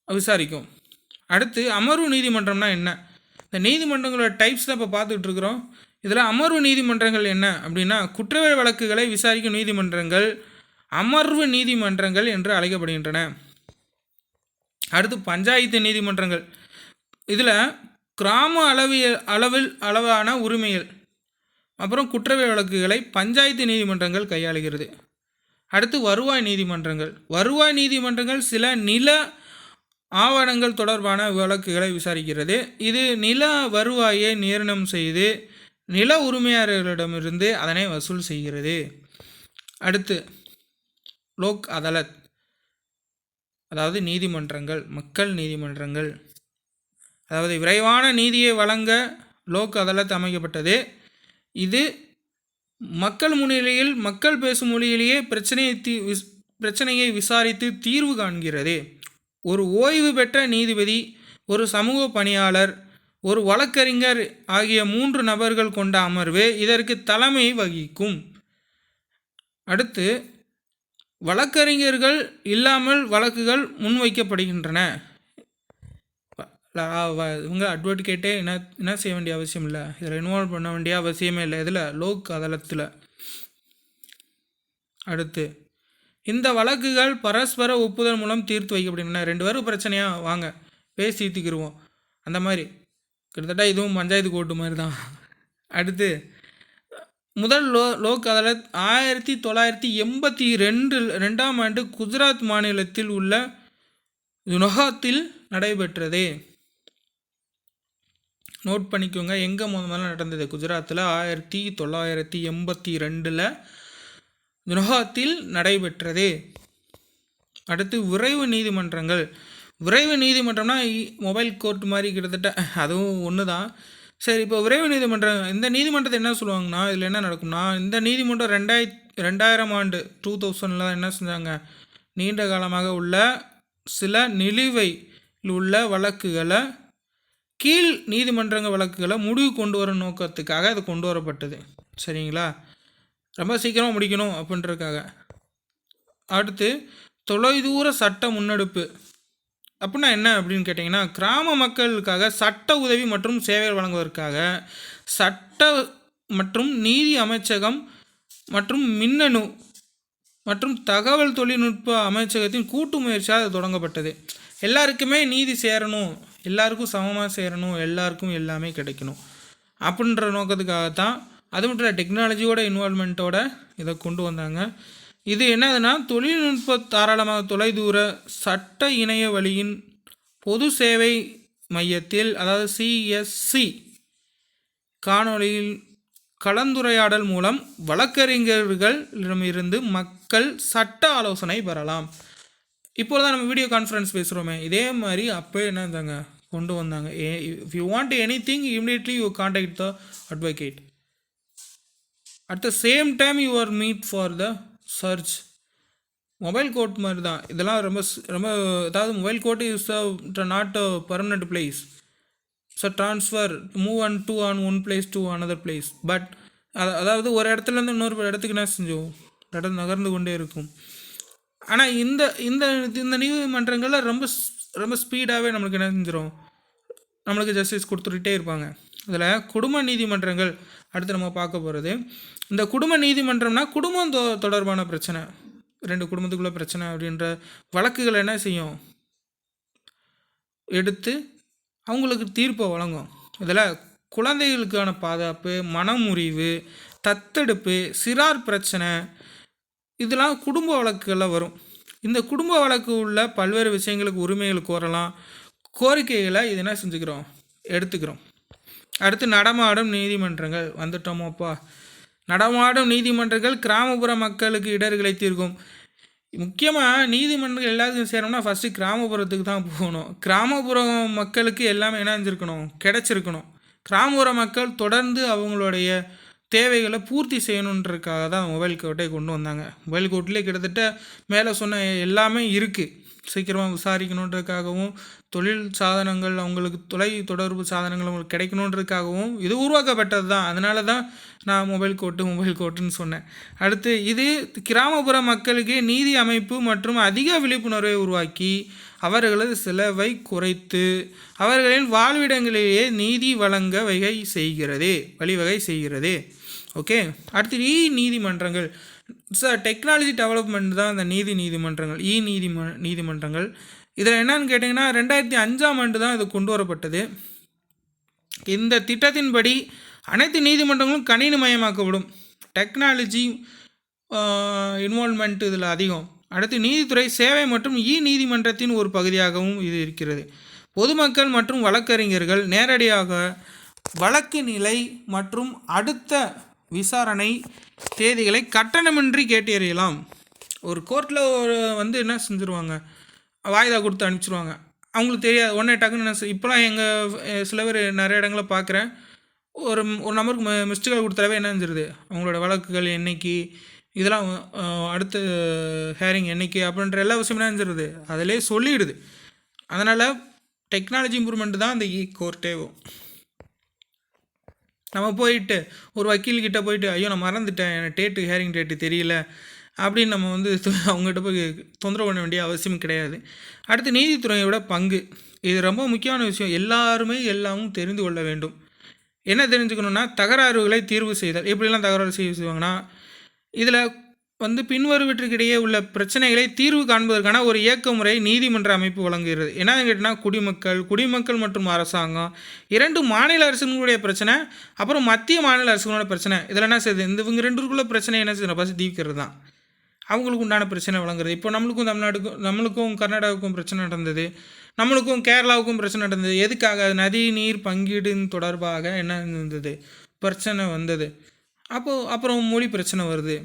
விசாரிக்கும். அடுத்து, அமர்வு நீதிமன்றம்னா என்ன, இந்த நீதிமன்றங்களோட டைப்ஸ் தான் இப்போ பார்த்துட்டு இருக்கிறோம். இதில் அமர்வு நீதிமன்றங்கள் என்ன அப்படின்னா, குற்றவியல் வழக்குகளை விசாரிக்கும் நீதிமன்றங்கள் அமர்வு நீதிமன்றங்கள் என்று அழைக்கப்படுகின்றன. அடுத்து பஞ்சாயத்து நீதிமன்றங்கள். இதில் கிராம அளவான உரிமைகள் அப்புறம் குற்றவியல் வழக்குகளை பஞ்சாயத்து நீதிமன்றங்கள் கையாளுகிறது. அடுத்து வருவாய் நீதிமன்றங்கள். வருவாய் நீதிமன்றங்கள் சில நில ஆவணங்கள் தொடர்பான வழக்குகளை விசாரிக்கிறது. இது நில வருவாயை நிர்ணயம் செய்து நில உரிமையாளர்களிடமிருந்து அதனை வசூல் செய்கிறது. அடுத்து லோக் அதாலத், அதாவது நீதிமன்றங்கள், மக்கள் நீதிமன்றங்கள். அதாவது விரைவான நீதியை வழங்க லோக் அதாலத் அமைக்கப்பட்டது. இது மக்கள் முன்னிலையில் மக்கள் பேசும் மொழியிலேயே பிரச்சனையை விசாரித்து தீர்வு காண்கிறது. ஒரு ஓய்வு பெற்ற நீதிபதி, ஒரு சமூக பணியாளர், ஒரு வழக்கறிஞர் ஆகிய 3 நபர்கள் கொண்ட அமர்வு இதற்கு தலைமை வகிக்கும். அடுத்து வழக்கறிஞர்கள் இல்லாமல் வழக்குகள் முன்வைக்கப்படுகின்றன. இவங்க அட்வொகேட்டே என்ன செய்ய வேண்டிய அவசியம் இல்லை, இதில் இன்வால்வ் பண்ண வேண்டிய அவசியமே இல்லை. இதில் லோக் அதாலத்தில். அடுத்து இந்த வழக்குகள் பரஸ்பர ஒப்புதல் மூலம் தீர்த்து வைக்கப்படுகின்றன. 2 பேரும் பிரச்சனையாக வாங்க பேசி தீர்த்துக்கிடுவோம், அந்த மாதிரி கிட்டத்தட்ட இதுவும் பஞ்சாயத்து கோர்ட்டு மாதிரி தான். அடுத்து முதல் லோக் அதாலத் 1982ஆம் ஆண்டு குஜராத் மாநிலத்தில் உள்ள ஜுனகாத்தில் நடைபெற்றது. நோட் பண்ணிக்கோங்க, எங்கே முதல்ல நடந்தது? குஜராத்தில் 1982 ஜுனகாத்தில் நடைபெற்றது. அடுத்து விரைவு நீதிமன்றங்கள். விரைவு நீதிமன்றம்னா மொபைல் கோர்ட் மாதிரி கிட்டத்தட்ட அதுவும் ஒன்று தான். சரி, இப்போ விரைவு நீதிமன்றம், இந்த நீதிமன்றத்தை என்ன சொல்லுவாங்கன்னா, இதில் என்ன நடக்கும்னா, இந்த நீதிமன்றம் 2000ஆம் ஆண்டு 2000 என்ன செஞ்சாங்க, நீண்ட காலமாக உள்ள சில நிலுவையில் உள்ள வழக்குகளை, கீழ் நீதிமன்றங்கள் வழக்குகளை முடிவு கொண்டு வர நோக்கத்துக்காக அது கொண்டு வரப்பட்டது. சரிங்களா, ரொம்ப சீக்கிரமாக முடிக்கணும் அப்படின்றதுக்காக. அடுத்து தொலைதூர சட்ட முன்னெடுப்பு அப்படின்னா என்ன அப்படின்னு கேட்டிங்கன்னா, கிராம மக்களுக்காக சட்ட உதவி மற்றும் சேவைகள் வழங்குவதற்காக சட்ட மற்றும் நீதி அமைச்சகம் மற்றும் மின்னணு மற்றும் தகவல் தொழில்நுட்ப அமைச்சகத்தின் கூட்டு முயற்சியாக தொடங்கப்பட்டது. எல்லாருக்குமே நீதி சேரணும், எல்லாருக்கும் சமமாக சேரணும், எல்லாருக்கும் எல்லாமே கிடைக்கணும் அப்படின்ற நோக்கத்துக்காகத்தான். அது மட்டும் இல்லை, டெக்னாலஜியோட இன்வால்மெண்ட்டோட இதை கொண்டு வந்தாங்க. இது என்னதுன்னா, தொழில்நுட்ப தாராளமாக தொலைதூர சட்ட இணைய வழியின் பொது சேவை மையத்தில், அதாவது CSC காணொளியில் கலந்துரையாடல் மூலம் வழக்கறிஞர்களிடமிருந்து மக்கள் சட்ட ஆலோசனை பெறலாம். இப்போ தான் நம்ம வீடியோ கான்ஃபரன்ஸ் பேசுகிறோமே, இதே மாதிரி அப்போ என்ன இருந்தாங்க கொண்டு வந்தாங்க. If you want any thing immediately you contact the advocate. At the same time you are meet for the church. Mobile court மாதிரி தான் இதெல்லாம். ரொம்ப அதாவது mobile court is not a permanent place. So transfer move and to on one place to another place. But அதாவது ஒரு இடத்துலேருந்து இன்னொரு இடத்துக்கு என்ன செஞ்சோம், இடம் நகர்ந்து கொண்டே இருக்கும். ஆனால் இந்த இந்த இந்த நீதிமன்றங்களில் ரொம்ப ரொம்ப ஸ்பீடாகவே நம்மளுக்கு என்ன செஞ்சிடும், நம்மளுக்கு ஜஸ்டிஸ் கொடுத்துக்கிட்டே இருப்பாங்க. இதில் குடும்ப நீதிமன்றங்கள் அடுத்து நம்ம பார்க்க போகிறது. இந்த குடும்ப நீதிமன்றம்னா குடும்பம் தொடர்பான பிரச்சனை, 2 குடும்பத்துக்குள்ளே பிரச்சனை அப்படின்ற வழக்குகளை என்ன செய்யும், எடுத்து அவங்களுக்கு தீர்ப்பை வழங்கும். இதில் குழந்தைகளுக்கான பாதுகாப்பு, மனமுறிவு, தத்தெடுப்பு, சிறார் பிரச்சனை, இதெல்லாம் குடும்ப வழக்குகளில் வரும். இந்த குடும்ப வழக்கு உள்ள பல்வேறு விஷயங்களுக்கு உரிமைகள் கோரலாம், கோரிக்கைகளை இது என்ன செஞ்சுக்கிறோம், எடுத்துக்கிறோம். அடுத்து நடமாடும் நீதிமன்றங்கள் வந்துட்டோமோப்பா. நடமாடும் நீதிமன்றங்கள் கிராமப்புற மக்களுக்கு இடர்களை தீர்க்கும். முக்கியமாக நீதிமன்றங்கள் எல்லாத்துக்கும் சேரணும்னா ஃபஸ்ட்டு கிராமப்புறத்துக்கு தான் போகணும். கிராமப்புற மக்களுக்கு எல்லாமே என்ன செஞ்சுருக்கணும், கிடச்சிருக்கணும். கிராமப்புற மக்கள் தொடர்ந்து அவங்களுடைய தேவைகளை பூர்த்தி செய்யணுன்றதுக்காக தான் மொபைல் கோர்ட்டை கொண்டு வந்தாங்க. மொபைல் கோர்ட்லேயே கிட்டத்தட்ட மேலே சொன்ன எல்லாமே இருக்குது. சீக்கிரமாக விசாரிக்கணுன்றதுக்காகவும், தொழில் சாதனங்கள் அவங்களுக்கு தொலை தொடர்பு சாதனங்கள் அவங்களுக்கு கிடைக்கணுன்றதுக்காகவும் இது உருவாக்கப்பட்டது தான். அதனால தான் நான் மொபைல் கோர்ட்டுன்னு சொன்னேன். அடுத்து இது கிராமப்புற மக்களுக்கு நீதி அமைப்பு மற்றும் அதிக விழிப்புணர்வை உருவாக்கி அவர்களது செலவை குறைத்து அவர்களின் வாழ்விடங்களிலேயே நீதி வழிவகை செய்கிறது. ஓகே, அடுத்து நீதிமன்றங்கள். டெக்னாலஜி டெவலப்மெண்ட் தான் இந்த நீதிமன்றங்கள், நீதிமன்றங்கள். இதில் என்னன்னு கேட்டிங்கன்னா 2005ஆம் ஆண்டு தான் இது கொண்டு வரப்பட்டது. இந்த திட்டத்தின்படி அனைத்து நீதிமன்றங்களும் கணினிமயமாக்கப்படும். டெக்னாலஜி இன்வால்மெண்ட் இதில் அதிகம். அடுத்து நீதித்துறை சேவை மற்றும் நீதிமன்றத்தின் ஒரு பகுதியாகவும் இது இருக்கிறது. பொதுமக்கள் மற்றும் வழக்கறிஞர்கள் நேரடியாக வழக்கு நிலை மற்றும் அடுத்த விசாரணை தேதிகளை கட்டணமின்றி கேட்டறியலாம். ஒரு கோர்ட்டில் என்ன செஞ்சுருவாங்க, வாய்தா கொடுத்து அனுப்பிச்சிடுவாங்க. அவங்களுக்கு தெரியாது, உடனே டக்குன்னு இப்போலாம் சில பேர் நிறைய இடங்களில் பார்க்குறேன், ஒரு நம்பருக்கு மிஸ்டு கால் கொடுத்தாவே என்ன செஞ்சிருது, அவங்களோட வழக்குகள் என்னைக்கு, இதெல்லாம் அடுத்த ஹேரிங் என்னைக்கு அப்படின்ற எல்லா விஷயமும் என்ன செஞ்சிருது அதிலே சொல்லிவிடுது. அதனால் டெக்னாலஜி இம்ப்ரூவ்மெண்ட் தான் அந்த கோர்ட்டேவும். நம்ம போயிட்டு ஒரு வக்கீல்கிட்ட போயிட்டு ஐயோ நான் மறந்துட்டேன், எனக்கு ஹேரிங் டேட்டு தெரியல அப்படின்னு நம்ம அவங்ககிட்ட போய் தொந்தரவு பண்ண வேண்டிய அவசியம் கிடையாது. அடுத்து நீதித்துறையோட பங்கு, இது ரொம்ப முக்கியமான விஷயம். எல்லாமும் தெரிந்து கொள்ள வேண்டும். என்ன தெரிஞ்சுக்கணுன்னா, தகராறுகளை தீர்வு செய்தல். எப்படிலாம் தகராறு செய்வாங்கன்னா, இதில் பின்வருவற்றுக்கிடையே உள்ள பிரச்சனைகளை தீர்வு காண்பதற்கான ஒரு இயக்க முறை நீதிமன்ற அமைப்பு வழங்குகிறது. என்னன்னு கேட்டால் குடிமக்கள் மற்றும் அரசாங்கம், 2 மாநில அரசுகளுடைய பிரச்சனை, அப்புறம் மத்திய மாநில அரசுகளோட பிரச்சனை. இதில் என்ன செய்யுது, இவங்க 2க்குள்ள பிரச்சனை என்ன செய்யணும், ஃபஸ்ட் தீர்க்கிறது தான். அவங்களுக்கு உண்டான பிரச்சனை வழங்குறது. இப்போ நம்மளுக்கும் கர்நாடகாவுக்கும் பிரச்சனை நடந்தது, நம்மளுக்கும் கேரளாவுக்கும் பிரச்சனை நடந்தது. எதுக்காக, நதி நீர் பங்கீடு தொடர்பாக என்ன இருந்தது, பிரச்சனை வந்தது. அப்புறம் மொழி பிரச்சனை வருது.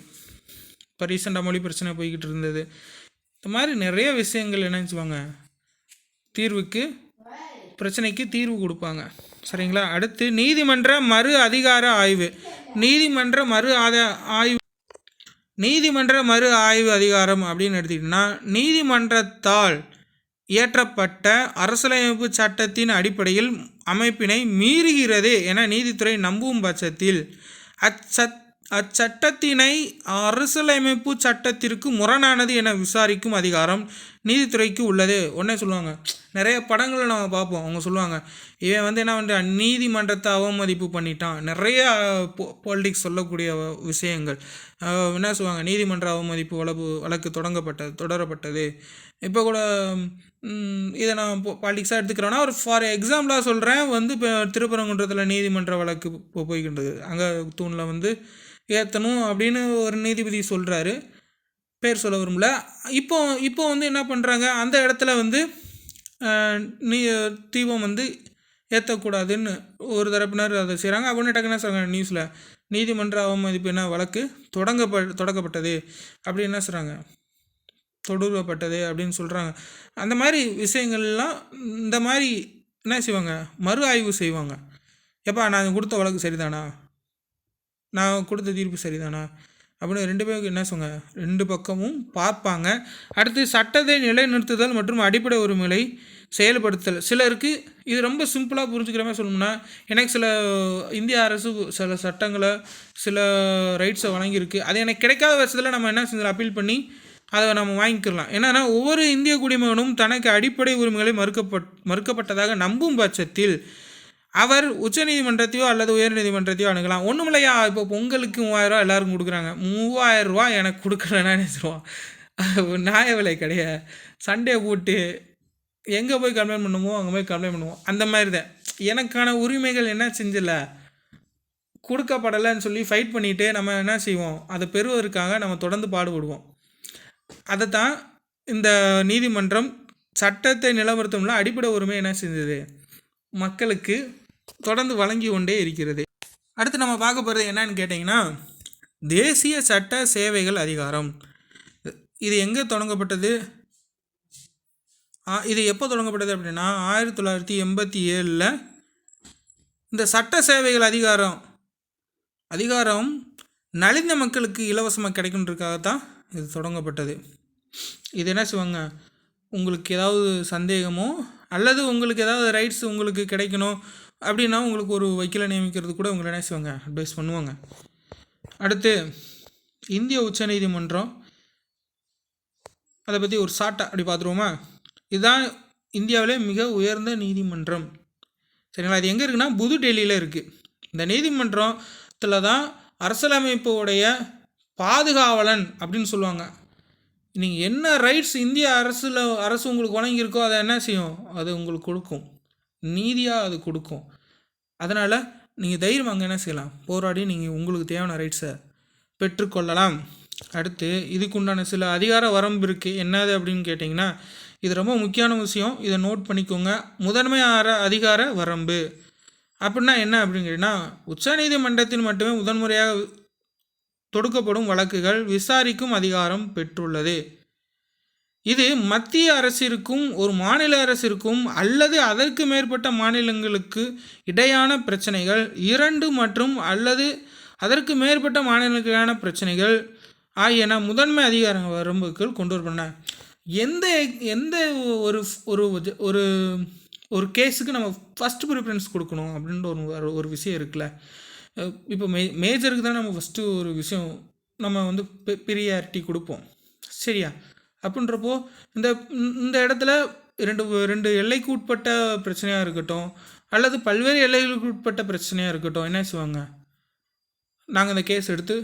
இப்போ ரீசெண்டாக மொழி பிரச்சனை போய்கிட்டு இருந்தது. இந்த மாதிரி நிறைய விஷயங்கள் என்ன செய்வாங்க, பிரச்சனைக்கு தீர்வு கொடுப்பாங்க. சரிங்களா. அடுத்து நீதிமன்ற மறு அதிகார ஆய்வு. நீதிமன்ற மறு ஆய்வு அதிகாரம் அப்படின்னு எடுத்துக்கிட்டோம்னா, நீதிமன்றத்தால் இயற்றப்பட்ட அரசியலமைப்பு சட்டத்தின் அடிப்படையில் அமைப்பினை மீறுகிறது என நீதித்துறை நம்பும் பட்சத்தில் அச்சட்டத்தினை அரசியலமைப்பு சட்டத்திற்கு முரணானது என விசாரிக்கும் அதிகாரம் நீதித்துறைக்கு உள்ளது. உடனே சொல்லுவாங்க, நிறைய படங்களை நம்ம பார்ப்போம். அவங்க சொல்லுவாங்க, இவன் என்ன பண்ணுறான், நீதிமன்றத்தை அவமதிப்பு பண்ணிட்டான். நிறைய பாலிடிக்ஸ் சொல்லக்கூடிய விஷயங்கள் என்ன சொல்லுவாங்க, நீதிமன்ற அவமதிப்பு வழக்கு தொடரப்பட்டது. இப்போ கூட இதை நான் பாலிடிக்ஸாக எடுத்துக்கிறேன்னா, ஒரு ஃபார் எக்ஸாம்பிளாக சொல்கிறேன். இப்போ திருப்பரங்குன்றத்தில் நீதிமன்ற வழக்கு போய்கின்றது. அங்கே தூணில் ஏற்றணும் அப்படின்னு ஒரு நீதிபதி சொல்கிறாரு, பேர் சொல்ல விரும்பல. இப்போ என்ன பண்ணுறாங்க, அந்த இடத்துல தீபம் ஏற்றக்கூடாதுன்னு ஒரு தரப்பினர் அதை செய்கிறாங்க. அப்படின்னு டக்குன்னு சொல்கிறாங்க நியூஸில், நீதிமன்ற அவமதிப்பு என்ன வழக்கு தொடக்கப்பட்டது அப்படி என்ன சொல்கிறாங்க, தொடரப்பட்டது அப்படின்னு சொல்கிறாங்க. அந்த மாதிரி விஷயங்கள்லாம் இந்த மாதிரி என்ன செய்வாங்க, மறு ஆய்வு செய்வாங்க. எப்பா நான் கொடுத்த வழக்கு சரிதானா, நான் கொடுத்த தீர்ப்பு சரிதானா அப்படின்னு 2 பேருக்கு என்ன சொல்லுங்க, 2 பக்கமும் பார்ப்பாங்க. அடுத்து சட்டத்தை நிலைநிறுத்துதல் மற்றும் அடிப்படை உரிமைகளை செயல்படுத்தல். சிலருக்கு இது ரொம்ப சிம்பிளாக புரிஞ்சுக்கிற மாதிரி சொல்லணும்னா, எனக்கு சில இந்திய அரசு சில சட்டங்களை சில ரைட்ஸை வழங்கியிருக்கு, அது எனக்கு கிடைக்காத பட்சத்தில் நம்ம என்ன செஞ்சோம், அப்பீல் பண்ணி அதை நம்ம வாங்கிக்கலாம். என்னன்னா, ஒவ்வொரு இந்திய குடிமகனும் தனக்கு அடிப்படை உரிமைகளை மறுக்கப்பட்டதாக நம்பும் பட்சத்தில் அவர் உச்சநீதிமன்றத்தையோ அல்லது உயர்நீதிமன்றத்தையோ அணுகலாம். ஒன்றும் இல்லையா, இப்போ பொங்கலுக்கு 3000 எல்லாருக்கும் கொடுக்குறாங்க, 3000 எனக்கு கொடுக்கலன்னா நினைச்சிருவான், நியாய விலை கிடையாது. சண்டே போட்டு எங்கே போய் கம்ப்ளைண்ட் பண்ணுமோ அங்கே போய் கம்ப்ளைண்ட் பண்ணுவோம். அந்த மாதிரி தான் எனக்கான உரிமைகள் என்ன செஞ்சல கொடுக்கப்படலைன்னு சொல்லி ஃபைட் பண்ணிவிட்டு நம்ம என்ன செய்வோம், அதை பெறுவதற்காக நம்ம தொடர்ந்து பாடுபடுவோம். அதை தான் இந்த நீதிமன்றம் சட்டத்தை நிலைநிறுத்தும்ல அடிப்படை உரிமை என்ன செஞ்சது, மக்களுக்கு தொடர்ந்து வழங்கி கொண்டே இருக்கிறது. அடுத்து நம்ம பார்க்க போகிறது என்னன்னு கேட்டிங்கன்னா, தேசிய சட்ட சேவைகள் அதிகாரம். இது எங்கே தொடங்கப்பட்டது, இது எப்போ தொடங்கப்பட்டது அப்படின்னா 1987 இந்த சட்ட சேவைகள் அதிகாரம் நலிந்த மக்களுக்கு இலவசமாக கிடைக்குன்றதுக்காக தான் இது தொடங்கப்பட்டது. இது என்ன செய்வாங்க, உங்களுக்கு ஏதாவது சந்தேகமோ அல்லது உங்களுக்கு ஏதாவது ரைட்ஸ் உங்களுக்கு கிடைக்கணும் அப்படின்னா உங்களுக்கு ஒரு வக்கீலை நியமிக்கிறது கூட உங்களை என்ன செய்வாங்க, அட்வைஸ் பண்ணுவாங்க. அடுத்து இந்திய உச்சநீதிமன்றம், அதை பற்றி ஒரு ஷார்ட்டாக அப்படி பார்த்துருவோமா. இதுதான் இந்தியாவிலே மிக உயர்ந்த நீதிமன்றம். சரிங்களா? இது எங்கே இருக்குன்னா புதுடெல்லியில் இருக்குது. இந்த நீதிமன்றத்தில் தான் அரசியலமைப்புடைய பாதுகாவலன் அப்படின்னு சொல்லுவாங்க. நீங்கள் என்ன ரைட்ஸ் இந்திய அரசு உங்களுக்கு வழங்கியிருக்கோ அதை என்ன செய்யும், அது உங்களுக்கு கொடுக்கும், நீதியாக அது கொடுக்கும். அதனால் நீங்கள் தைரியம் அங்கே என்ன செய்யலாம், போராடி நீங்கள் உங்களுக்கு தேவையான ரைட்ஸை பெற்றுக்கொள்ளலாம். அடுத்து இதுக்குண்டான சில அதிகார வரம்பு இருக்குது. என்னது அப்படின்னு கேட்டிங்கன்னா, இது ரொம்ப முக்கியமான விஷயம், இதை நோட் பண்ணிக்கோங்க. முதன்மை அதிகார வரம்பு அப்படின்னா என்ன அப்படின்னு கேட்டிங்கன்னா, உச்சநீதிமன்றத்தில் மட்டுமே முதன்முறையாக தொடுக்கப்படும் வழக்குகள் விசாரிக்கும் அதிகாரம் பெற்றுள்ளது. இது மத்திய அரசிற்கும் ஒரு மாநில அரசிற்கும் அல்லது அதற்கு மேற்பட்ட மாநிலங்களுக்கு இடையான பிரச்சனைகள், 2 மற்றும் அல்லது அதற்கு மேற்பட்ட மாநிலங்களுக்கான பிரச்சனைகள் ஆகியன முதன்மை அதிகார வரம்புகள் கொண்டு வரப்பட்டன. எந்த எந்த ஒரு ஒரு ஒரு ஒரு கேஸுக்கு நம்ம ஃபஸ்ட்டு ப்ரிஃபரன்ஸ் கொடுக்கணும் அப்படின்ற ஒரு விஷயம் இருக்குல்ல. இப்போ மேஜருக்கு தான் நம்ம ஃபஸ்ட்டு ஒரு விஷயம் நம்ம வந்து ப்ரியாரிட்டி கொடுப்போம், சரியா? அப்படின்றப்போ இந்த இந்த இடத்துல ரெண்டு எல்லைக்கு உட்பட்ட பிரச்சனையாக இருக்கட்டும் அல்லது பல்வேறு எல்லைகளுக்கு உட்பட்ட பிரச்சனையாக இருக்கட்டும், என்ன செய்வாங்க, நாங்கள் இந்த கேஸ் எடுத்து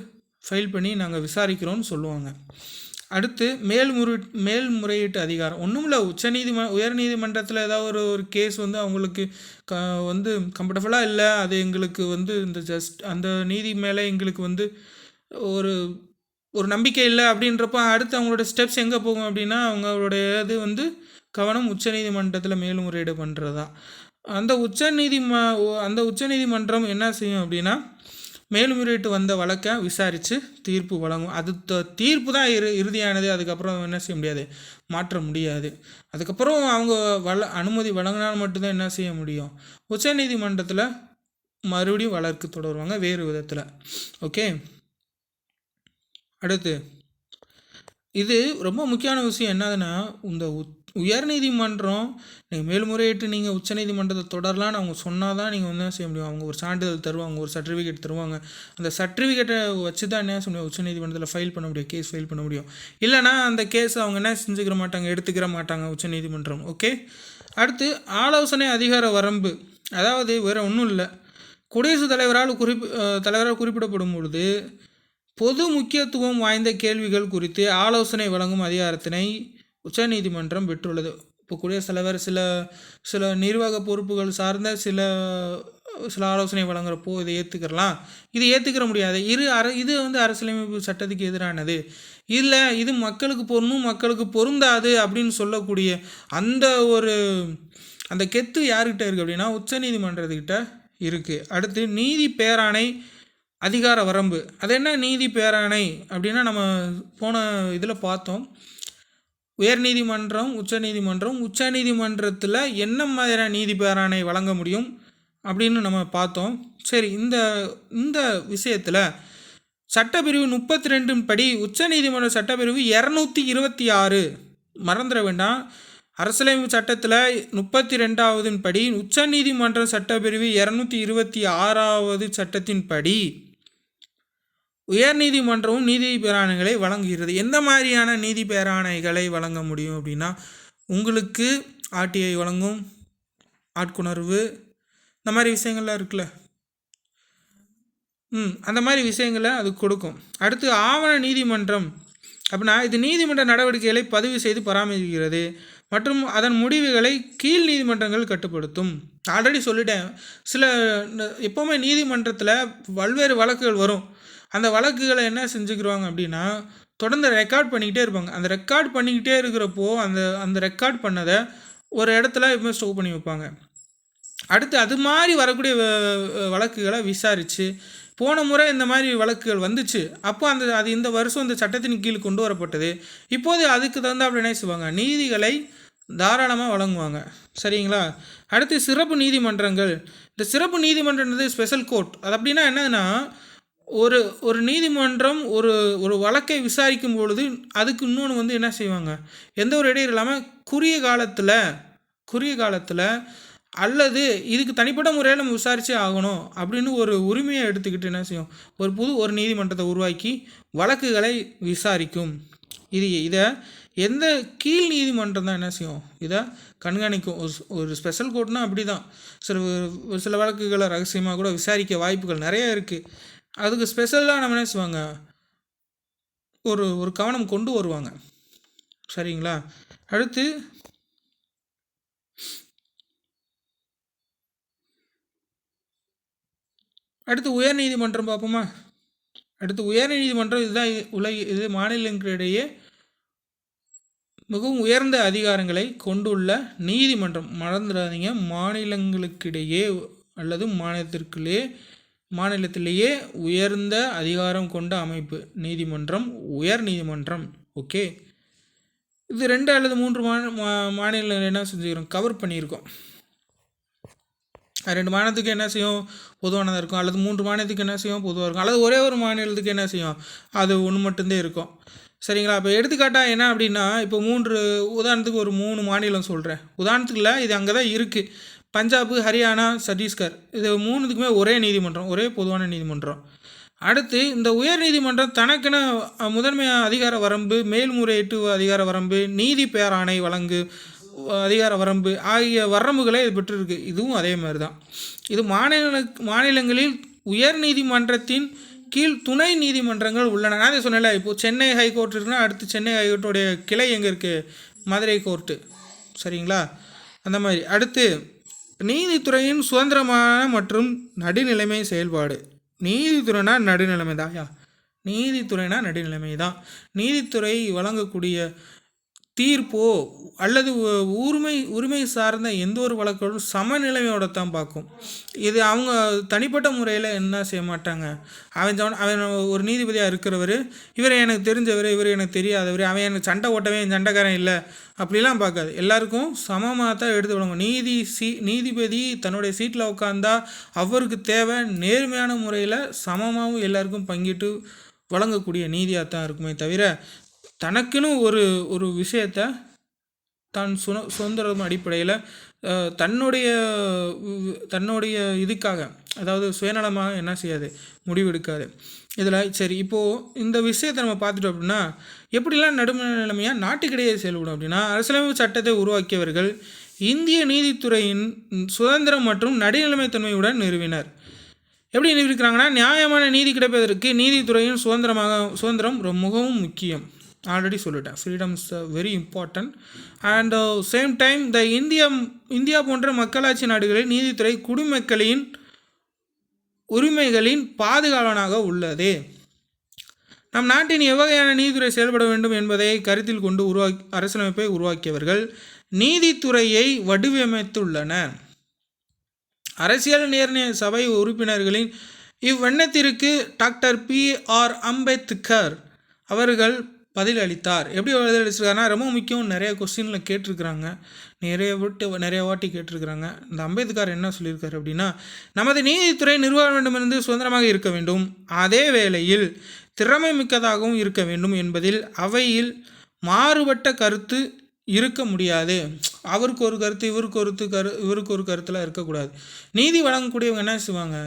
ஃபைல் பண்ணி நாங்கள் விசாரிக்கிறோன்னு சொல்லுவாங்க. அடுத்து மேல்முறையீட்டு அதிகாரம். ஒன்றும் இல்லை, உயர்நீதிமன்றத்தில் ஏதாவது ஒரு கேஸ் வந்து அவங்களுக்கு வந்து கம்ஃபர்டபுளாக இல்லை, அது எங்களுக்கு வந்து இந்த அந்த நீதி மேலே எங்களுக்கு வந்து ஒரு ஒரு நம்பிக்கை இல்லை அப்படின்றப்ப அடுத்து அவங்களோட ஸ்டெப்ஸ் எங்கே போகும் அப்படின்னா, அவங்களுடைய இது வந்து கவனம் உச்சநீதிமன்றத்தில் மேல்முறையீடு பண்ணுறதா. அந்த உச்சநீதிமன்றம் என்ன செய்யும் அப்படின்னா, மேல்முறையீட்டு வந்த வழக்கை விசாரித்து தீர்ப்பு வழங்கும். அது தீர்ப்பு தான் இறுதியானது. அதுக்கப்புறம் என்ன செய்ய முடியாது, மாற்ற முடியாது. அதுக்கப்புறம் அவங்க அனுமதி வழங்கினால் மட்டும்தான் என்ன செய்ய முடியும், உச்சநீதிமன்றத்தில் மறுபடியும் வழக்கு தொடருவாங்க வேறு விதத்தில். ஓகே, அடுத்து இது ரொம்ப முக்கியமான விஷயம் என்னதுன்னா, இந்த உயர்நீதிமன்றம் நீங்கள் மேல்முறையீட்டு நீங்கள் உச்சநீதிமன்றத்தை தொடரலான்னு அவங்க சொன்னால் தான் நீங்கள் வந்து என்ன செய்ய முடியும், அவங்க ஒரு சான்றிதழ் தருவாங்க, ஒரு சர்டிஃபிகேட் தருவாங்க. அந்த சர்டிஃபிகேட்டை வச்சு தான் என்ன செய்ய முடியும், உச்சநீதிமன்றத்தில் ஃபைல் பண்ண முடியும், கேஸ் ஃபைல் பண்ண முடியும். இல்லைனா அந்த கேஸ் அவங்க என்ன செஞ்சுக்கிற மாட்டாங்க, எடுத்துக்கிற மாட்டாங்க உச்சநீதிமன்றம். ஓகே, அடுத்து ஆலோசனை அதிகார வரம்பு. அதாவது வேறு ஒன்றும் இல்லை, குடியரசுத் தலைவரால் குறிப்பிடப்படும் பொழுது பொது முக்கியத்துவம் வாய்ந்த கேள்விகள் குறித்து ஆலோசனை வழங்கும் அதிகாரத்தினை உச்சநீதிமன்றம் பெற்றுள்ளது. இப்போ குடியரசுத் தலைவர் சில நிர்வாக பொறுப்புகள் சார்ந்த சில ஆலோசனை வழங்குறப்போ இதை ஏற்றுக்கிறலாம், இது ஏற்றுக்கிற முடியாது, இது வந்து அரசியலமைப்பு சட்டத்துக்கு எதிரானது, இல்லை இது மக்களுக்கு மக்களுக்கு பொருந்தாது அப்படின்னு சொல்லக்கூடிய அந்த கெத்து யார்கிட்ட இருக்குது அப்படின்னா உச்சநீதிமன்றத்துக்கிட்ட இருக்குது. அடுத்து நீதி பேராணை அதிகார வரம்பு. அது என்ன நீதி பேராணை அப்படின்னா, நம்ம போன இதில் பார்த்தோம், உயர்நீதிமன்றம் உச்சநீதிமன்றத்தில் என்ன மாதிரியான நீதி பேராணை வழங்க முடியும் அப்படின்னு நம்ம பார்த்தோம். சரி, இந்த விஷயத்தில் சட்டப்பிரிவு 32 படி உச்சநீதிமன்ற சட்டப்பிரிவு 226 மறந்துட வேண்டாம். அரசியலமைப்பு சட்டத்தில் 32வது படி உச்சநீதிமன்ற சட்டப்பிரிவு 226வது சட்டத்தின்படி உயர்நீதிமன்றமும் நீதி பேராணைகளை வழங்குகிறது. எந்த மாதிரியான நீதி பேராணைகளை வழங்க முடியும் அப்படின்னா, உங்களுக்கு ஆர்டிஐ வழங்கும், ஆட்கொணர்வு, இந்த மாதிரி விஷயங்கள்லாம் இருக்குல்ல, அந்த மாதிரி விஷயங்களை அது கொடுக்கும். அடுத்து ஆவண நீதிமன்றம் அப்படின்னா, இது நீதிமன்ற நடவடிக்கைகளை பதிவு செய்து பராமரிக்கிறது மற்றும் அதன் முடிவுகளை கீழ் நீதிமன்றங்கள் கட்டுப்படுத்தும். ஆல்ரெடி சொல்லிட்டேன், எப்போவுமே நீதிமன்றத்தில் பல்வேறு வழக்குகள் வரும். அந்த வழக்குகளை என்ன செஞ்சுக்கிடுவாங்க அப்படின்னா, தொடர்ந்து ரெக்கார்ட் பண்ணிக்கிட்டே இருப்பாங்க. அந்த ரெக்கார்ட் பண்ணிக்கிட்டே இருக்கிறப்போ அந்த ரெக்கார்ட் பண்ணதை ஒரு இடத்துல எப்பவுமே ஸ்டோர் பண்ணி வைப்பாங்க. அடுத்து அது மாதிரி வரக்கூடிய வழக்குகளை விசாரித்து, போன முறை இந்த மாதிரி வழக்குகள் வந்துச்சு, அப்போ அது இந்த வருஷம் இந்த சட்டத்தின் கீழ் கொண்டு வரப்பட்டது, இப்போது அதுக்கு தகுந்தாப்புல என்ன செய்வாங்க, நீதிகளை தாராளமாக வழங்குவாங்க. சரிங்களா? அடுத்து சிறப்பு நீதிமன்றங்கள். இந்த சிறப்பு நீதிமன்றன்றது ஸ்பெஷல் கோர்ட். அது அப்படின்னா என்னன்னா, ஒரு ஒரு நீதிமன்றம் ஒரு ஒரு வழக்கை விசாரிக்கும் பொழுது அதுக்கு இன்னொன்று வந்து என்ன செய்வாங்க, எந்த ஒரு இடையும் இல்லாமல் குறுகிய காலத்தில் அல்லது இதுக்கு தனிப்பட்ட முறையில் நம்ம விசாரிச்சே ஆகணும் அப்படின்னு ஒரு உரிமையை எடுத்துக்கிட்டு என்ன செய்யும், ஒரு நீதிமன்றத்தை உருவாக்கி வழக்குகளை விசாரிக்கும். இதை எந்த கீழ் நீதிமன்றம் தான் என்ன செய்யும், இதை கண்காணிக்கும். ஒரு ஸ்பெஷல் கோர்ட்னா அப்படி தான். சில வழக்குகளை ரகசியமாக கூட விசாரிக்க வாய்ப்புகள் நிறைய இருக்குது. அதுக்கு ஸ்பெஷலாக நம்ம என்ன செய்வாங்க, ஒரு கவனம் கொண்டு வருவாங்க. சரிங்களா? அடுத்து உயர் நீதிமன்றம் பார்ப்போமா? உயர் நீதிமன்றம் இதுதான் இது மாநிலங்களிடையே மிகவும் உயர்ந்த அதிகாரங்களை கொண்டுள்ள நீதிமன்றம். மறந்துடாதீங்க, மாநிலங்களுக்கிடையே அல்லது மாநிலத்திலேயே உயர்ந்த அதிகாரம் கொண்ட அமைப்பு நீதிமன்றம், உயர் நீதிமன்றம். ஓகே, இது 2 அல்லது 3 மாநிலங்கள் என்ன செஞ்சுக்கிறோம், கவர் பண்ணியிருக்கோம். 2 மாநிலத்துக்கு என்ன செய்யும், பொதுவானதாக இருக்கும். அல்லது 3 மாநிலத்துக்கு என்ன செய்யும், பொதுவாக இருக்கும். அல்லது ஒரே ஒரு மாநிலத்துக்கு என்ன செய்யும், அது ஒன்று மட்டும்தான் இருக்கும். சரிங்களா? இப்போ எடுத்துக்காட்டாக என்ன அப்படின்னா, இப்போ உதாரணத்துக்கு ஒரு 3 மாநிலம் சொல்கிறேன். உதாரணத்துக்கு இல்லை, இது அங்கே தான் இருக்குது. பஞ்சாப், ஹரியானா, சத்தீஸ்கர், இது 3த்துக்குமே ஒரே நீதிமன்றம், ஒரே பொதுவான நீதிமன்றம். அடுத்து இந்த உயர் நீதிமன்றம் தனக்கென முதன்மை அதிகார வரம்பு, மேல்முறையீட்டு அதிகார வரம்பு, நீதி பேராணை வழங்கு அதிகார வரம்பு ஆகிய வரம்புகளை இது பெற்றிருக்கு. இதுவும் அதே மாதிரி தான். இது மாநிலங்களில் உயர் நீதிமன்றத்தின் கீழ் துணை நீதிமன்றங்கள் உள்ளன. நான் சொன்னேன்ல, இப்போது சென்னை ஹைகோர்ட் இருக்குன்னா அடுத்து சென்னை ஹைகோர்ட்டுடைய கிளை எங்கே இருக்குது, மதுரை கோர்ட்டு. சரிங்களா? அந்த மாதிரி. அடுத்து நீதித்துறையின் சுதந்திரமான மற்றும் நடுநிலைமை செயல்பாடு. நீதித்துறைனா நடுநிலைமை தான். நீதித்துறைனா நடுநிலைமை தான். நீதித்துறை வழங்கக்கூடிய தீர்ப்போ அல்லது உரிமை சார்ந்த எந்த ஒரு வழக்கோடும் சமநிலையோட தான் பார்க்கும். இது அவங்க தனிப்பட்ட முறையில் என்ன செய்ய மாட்டாங்க. அவன் ஒரு நீதிபதியாக இருக்கிறவர், இவர் எனக்கு தெரிஞ்சவர், இவர் எனக்கு தெரியாதவர், அவன் எனக்கு சண்டை ஓட்டவே சண்டைக்காரன் இல்லை அப்படிலாம் பார்க்காது. எல்லாருக்கும் சமமாக தான் எடுத்து விடுவாங்க. நீதிபதி தன்னுடைய சீட்டில் உட்காந்தா அவருக்கு தேவை நேர்மையான முறையில் சமமாகவும் எல்லாருக்கும் பங்கிட்டு வழங்கக்கூடிய நீதியாக தான் இருக்குமே தவிர, தனக்குன்னு ஒரு விஷயத்தை தான் சுதந்திரம் அடிப்படையில் தன்னுடைய இதுக்காக, அதாவது சுயநலமாக என்ன செய்யாது, முடிவெடுக்காது. இதில் சரி, இப்போது இந்த விஷயத்தை நம்ம பார்த்துட்டோம் அப்படின்னா, எப்படிலாம் நடுநிலைமையாக நாட்டுக்கிடையே செயல்படும் அப்படின்னா, அரசியலமைப்பு சட்டத்தை உருவாக்கியவர்கள் இந்திய நீதித்துறையின் சுதந்திரம் மற்றும் நடுநிலைமைத்தன்மையுடன் நிறுவினர். எப்படி நிரூபிக்கிறாங்கன்னா, நியாயமான நீதி கிடைப்பதற்கு நீதித்துறையின் சுதந்திரம் மிகவும் முக்கியம். ஆல்ரெடி சொல்லிட்டேன், freedom is very important. And same time India போன்ற மக்களாட்சி நாடுகளில் நீதித்துறை குடிமக்களின் உரிமைகளின் பாதுகாவலனாக உள்ளது. நம் நாட்டின் எவ்வகையான நீதித்துறை செயல்பட வேண்டும் என்பதை கருத்தில் கொண்டு அரசியலமைப்பை உருவாக்கியவர்கள் நீதித்துறையை வடிவமைத்துள்ளனர். அரசியல் நிர்ணய சபை உறுப்பினர்களின் இவ்வெண்ணத்திற்கு டாக்டர் P.R. அம்பேத்கர் அவர்கள் பதில் அளித்தார். எப்படி பதில் அளிச்சிருக்காருன்னா, ரொம்ப முக்கியம், நிறைய கொஸ்டினில் கேட்டிருக்கிறாங்க, நிறைய வாட்டி கேட்டிருக்கிறாங்க. இந்த அம்பேத்கர் என்ன சொல்லியிருக்காரு அப்படின்னா, நமது நீதித்துறை நிர்வாகமிருந்து சுதந்திரமாக இருக்க வேண்டும், அதே வேளையில் திறமை மிக்கதாகவும் இருக்க வேண்டும் என்பதில் அவையில் மாறுபட்ட கருத்து இருக்க முடியாது. அவருக்கு ஒரு கருத்து, இவருக்கு ஒரு கருத்துலாம் இருக்கக்கூடாது. நீதி வழங்கக்கூடியவங்க என்ன செய்வாங்க,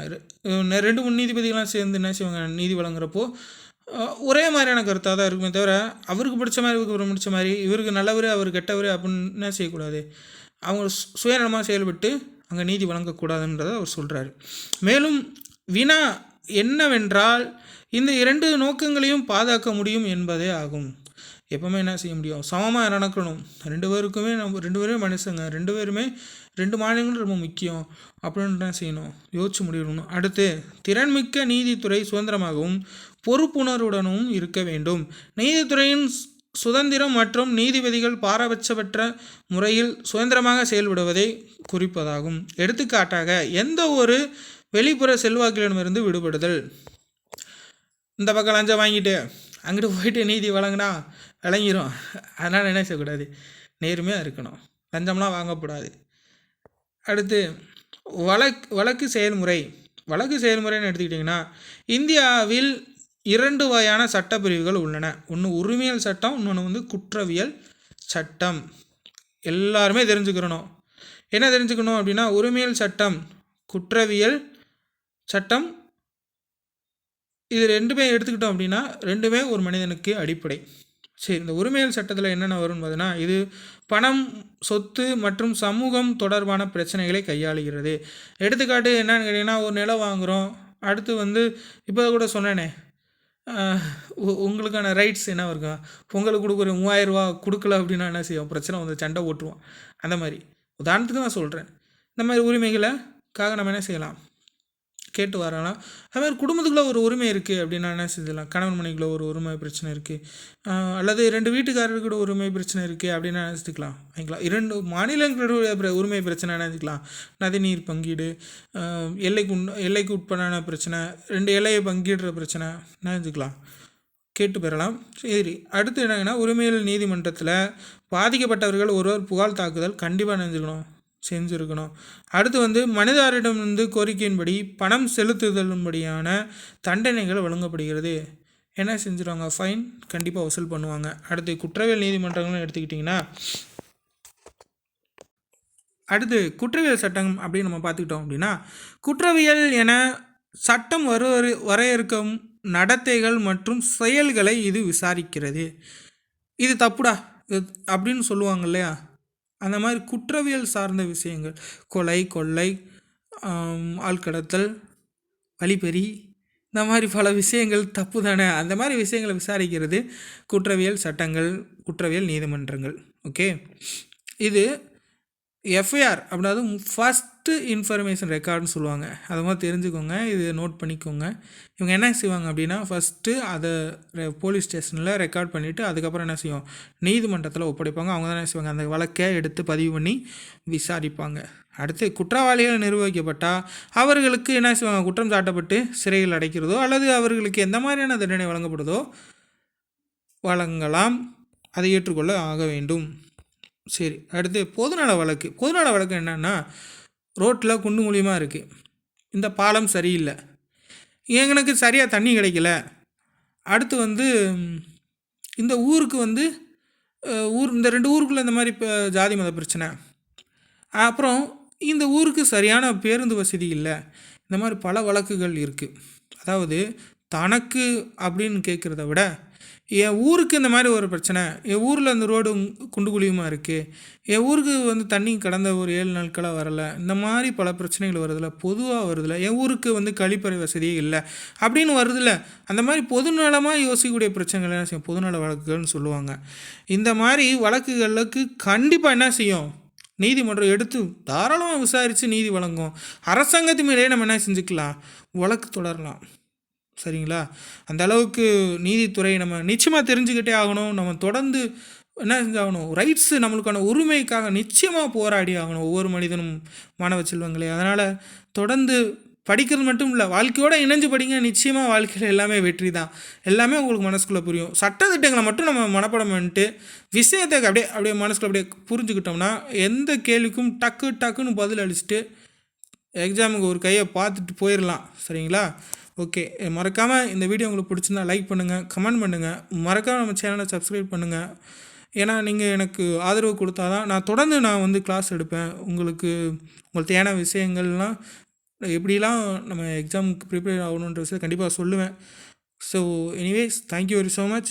2-3 நீதிபதிகள்லாம் சேர்ந்து என்ன செய்வாங்க, நீதி வழங்குறப்போ ஒரே மாதிரியான கருத்தாக தான் இருக்குமே தவிர, அவருக்கு பிடிச்ச மாதிரி இவருக்கு பிடிச்ச மாதிரி, இவருக்கு நல்லவர் அவர் கெட்டவர் அப்படின்னு என்ன செய்யக்கூடாது. அவங்க சுயநலமாக செயல்பட்டு அங்கே நீதி வழங்கக்கூடாதுன்றதை அவர் சொல்கிறாரு. மேலும் வினா என்னவென்றால், இந்த 2 நோக்கங்களையும் பாதுகாக்க முடியும் என்பதே ஆகும். எப்போவுமே என்ன செய்ய முடியும், சமமாக நடக்கணும். 2 பேருமே மனுஷங்க, 2 பேருமே 2 மாநிலங்களும் ரொம்ப முக்கியம் அப்படின்னு என்ன செய்யணும், யோசிச்சு முடியணும். அடுத்து திறன்மிக்க நீதித்துறை சுதந்திரமாகவும் பொறுப்புணர்வுடனும் இருக்க வேண்டும். நீதித்துறையின் சுதந்திரம் மற்றும் நீதிபதிகள் பாரபட்சமற்ற முறையில் சுதந்திரமாக செயல்படுவதை குறிப்பதாகும். எடுத்துக்காட்டாக, எந்த ஒரு வெளிப்புற செல்வாக்கிலிடமிருந்து விடுபடுதல். இந்த பக்கம் லஞ்சம் வாங்கிட்டு அங்கிட்டு போயிட்டு நீதி வழங்கினா விளங்கிடும். அதனால் என்ன செய்யக்கூடாது, நேர்மையாக இருக்கணும், லஞ்சம்லாம் வாங்கக்கூடாது. அடுத்து வழக்கு செயல்முறை. வழக்கு செயல்முறைன்னு எடுத்துக்கிட்டிங்கன்னா இந்தியாவில் 2 வகையான சட்டப்பிரிவுகள் உள்ளன. ஒன்று உரிமையல் சட்டம், இன்னொன்று வந்து குற்றவியல் சட்டம். எல்லாருமே தெரிஞ்சுக்கிறணும். என்ன தெரிஞ்சுக்கணும் அப்படின்னா உரிமையல் சட்டம், குற்றவியல் சட்டம், இது ரெண்டுமே எடுத்துக்கிட்டோம் அப்படின்னா ரெண்டுமே ஒரு மனிதனுக்கு அடிப்படை. சரி, இந்த உரிமையல் சட்டத்தில் என்னென்ன வரும்னு பார்த்தீங்கன்னா இது பணம், சொத்து மற்றும் சமூகம் தொடர்பான பிரச்சனைகளை கையாளுகிறது. எடுத்துக்காட்டு என்னன்னு கேட்டிங்கன்னா ஒரு நிலம் வாங்குகிறோம், அடுத்து வந்து இப்போ கூட சொன்னேனே உங்களுக்கான ரைட்ஸ் என்ன இருக்கும், உங்களுக்கு கொடுக்குற 3000 ரூபா கொடுக்கல அப்படின்னா என்ன செய்வோம், பிரச்சனை வந்து சண்டை ஓட்டுருவோம். அந்த மாதிரி உதாரணத்துக்கு நான் சொல்கிறேன். இந்த மாதிரி உரிமைகளுக்காக நம்ம என்ன செய்யலாம், கேட்டு வரலாம். அதுமாதிரி குடும்பத்துக்குள்ளே ஒரு உரிமை இருக்குது அப்படின்னா என்ன செஞ்சிடலாம், கணவன் மனைவிக்குள்ளே ஒரு உரிமை பிரச்சனை இருக்குது, அல்லது 2 வீட்டுக்காரர்களோட உரிமை பிரச்சனை இருக்குது அப்படின்னா நினச்சிக்கலாம் வாங்கிக்கலாம். 2 மாநிலங்களுடைய உரிமை பிரச்சனை நினச்சிக்கலாம். நதிநீர் பங்கீடு, எல்லைக்கு உட்படான பிரச்சனை, 2 எல்லையை பங்கீடுற பிரச்சனை நினச்சிக்கலாம், கேட்டு பெறலாம். சரி, அடுத்து என்னங்கன்னா உரிமையல் நீதிமன்றத்தில் பாதிக்கப்பட்டவர்கள் ஒருவர் புகார் தாக்குதல் கண்டிப்பாக செஞ்சுருக்கணும். அடுத்து வந்து மனிதாரிடம் வந்து கோரிக்கையின்படி பணம் செலுத்துதலும்படியான தண்டனைகள் வழங்கப்படுகிறது. என்ன செஞ்சுருவாங்க, ஃபைன் கண்டிப்பாக வசூல் பண்ணுவாங்க. அடுத்து குற்றவியல் நீதிமன்றங்கள்னு எடுத்துக்கிட்டிங்கன்னா அடுத்து குற்றவியல் சட்டம் அப்படின்னு நம்ம பார்த்துக்கிட்டோம் அப்படின்னா குற்றவியல் என சட்டம் வரையறுக்கும் நடத்தைகள் மற்றும் செயல்களை இது விசாரிக்கிறது. இது தப்புடா அப்படின்னு சொல்லுவாங்க இல்லையா, அந்த மாதிரி குற்றவியல் சார்ந்த விஷயங்கள், கொலை, கொள்ளை, ஆள்கடத்தல், வழிப்பறி, இந்த மாதிரி பல விஷயங்கள் தப்பு தானே. அந்த மாதிரி விஷயங்களை விசாரிக்கிறது குற்றவியல் சட்டங்கள், குற்றவியல் நீதிமன்றங்கள். ஓகே, இது எஃப்ஐஆர் அப்படின்னா ஃபஸ்ட்டு இன்ஃபர்மேஷன் ரெக்கார்டுன்னு சொல்லுவாங்க. அதை மாதிரி தெரிஞ்சுக்கோங்க, இது நோட் பண்ணிக்கோங்க. இவங்க என்ன செய்வாங்க அப்படின்னா ஃபஸ்ட்டு அதை போலீஸ் ஸ்டேஷனில் ரெக்கார்ட் பண்ணிவிட்டு அதுக்கப்புறம் என்ன செய்வோம், நீதிமன்றத்தில் ஒப்படைப்பாங்க. அவங்க தான் என்ன செய்வாங்க, அந்த வழக்கை எடுத்து பதிவு பண்ணி விசாரிப்பாங்க. அடுத்து குற்றவாளிகள் நிர்வகிக்கப்பட்டால் அவர்களுக்கு என்ன செய்வாங்க, குற்றம் சாட்டப்பட்டு சிறையில் அடைக்கிறதோ அல்லது அவர்களுக்கு எந்த மாதிரியான தண்டனை வழங்கப்படுதோ வழங்கலாம், அதை ஏற்றுக்கொள்ள ஆக வேண்டும். சரி, அடுத்து பொதுநல வழக்கு. பொதுநல வழக்கு என்னென்னா ரோட்டில் குண்டு குழியமாக இருக்குது, இந்த பாலம் சரியில்லை, எங்களுக்கு சரியாக தண்ணி கிடைக்கல, அடுத்து வந்து இந்த ஊருக்கு வந்து இந்த 2 ஊருக்குள்ளே இந்த மாதிரி இப்போ ஜாதி மத பிரச்சனை, அப்புறம் இந்த ஊருக்கு சரியான பேருந்து வசதி இல்லை, இந்த மாதிரி பல வழக்குகள் இருக்குது. அதாவது தனக்கு அப்படின்னு கேட்குறத விட என் ஊருக்கு இந்த மாதிரி ஒரு பிரச்சனை, என் ஊரில் இந்த ரோடு குண்டு குழியுமாக இருக்குது, என் ஊருக்கு வந்து தண்ணி கடந்த ஒரு 7 நாட்களாக வரலை, இந்த மாதிரி பல பிரச்சனைகள் வருதில்ல, பொதுவாக வருதில்ல, என் ஊருக்கு வந்து கழிப்பறை வசதியே இல்லை அப்படின்னு வருதில்ல, அந்த மாதிரி பொதுநலமாக யோசிக்கக்கூடிய பிரச்சனைகள் என்ன செய்யும், பொதுநல வழக்குகள்னு சொல்லுவாங்க. இந்த மாதிரி வழக்குகளுக்கு கண்டிப்பாக என்ன செய்யும், நீதிமன்றம் எடுத்து தாராளமாக விசாரித்து நீதி வழங்கும். அரசாங்கத்து மேலேயே நம்ம என்ன செஞ்சுக்கலாம், வழக்கு தொடரலாம். சரிங்களா, அந்த அளவுக்கு நீதித்துறை நம்ம நிச்சயமாக தெரிஞ்சுக்கிட்டே ஆகணும். நம்ம தொடர்ந்து என்ன செஞ்சாகணும், ரைட்ஸு நம்மளுக்கான உரிமைக்காக நிச்சயமாக போராடி ஆகணும் ஒவ்வொரு மனிதனும், மாணவ செல்வங்களே. அதனால் தொடர்ந்து படிக்கிறது மட்டும் இல்லை, வாழ்க்கையோடு இணைஞ்சு படிங்க. நிச்சயமாக வாழ்க்கையில் எல்லாமே வெற்றி தான், எல்லாமே உங்களுக்கு மனசுக்குள்ளே புரியும். சட்டத்திட்டங்களை மட்டும் நம்ம மனப்பாடம் பண்ணிட்டு விஷயத்தை அப்படியே மனசுக்குள்ள அப்படியே புரிஞ்சுக்கிட்டோம்னா எந்த கேள்விக்கும் டக்குன்னு பதில் அளிச்சுட்டு எக்ஸாமுக்கு ஒரு கையை பார்த்துட்டு போயிடலாம். சரிங்களா, ஓகே. மறக்காமல் இந்த வீடியோ உங்களுக்கு பிடிச்சிருந்தா லைக் பண்ணுங்கள், கமெண்ட் பண்ணுங்கள், மறக்காமல் நம்ம சேனலை சப்ஸ்கிரைப் பண்ணுங்கள். ஏன்னா நீங்கள் எனக்கு ஆதரவு கொடுத்தா தான் நான் தொடர்ந்து வந்து கிளாஸ் எடுப்பேன். உங்களுக்கு தேவையான விஷயங்கள்லாம் எப்படிலாம் நம்ம எக்ஸாமுக்கு ப்ரிப்பேர் ஆகணுன்ற விஷயத்தை கண்டிப்பாக சொல்லுவேன். So anyways, thank you very so much.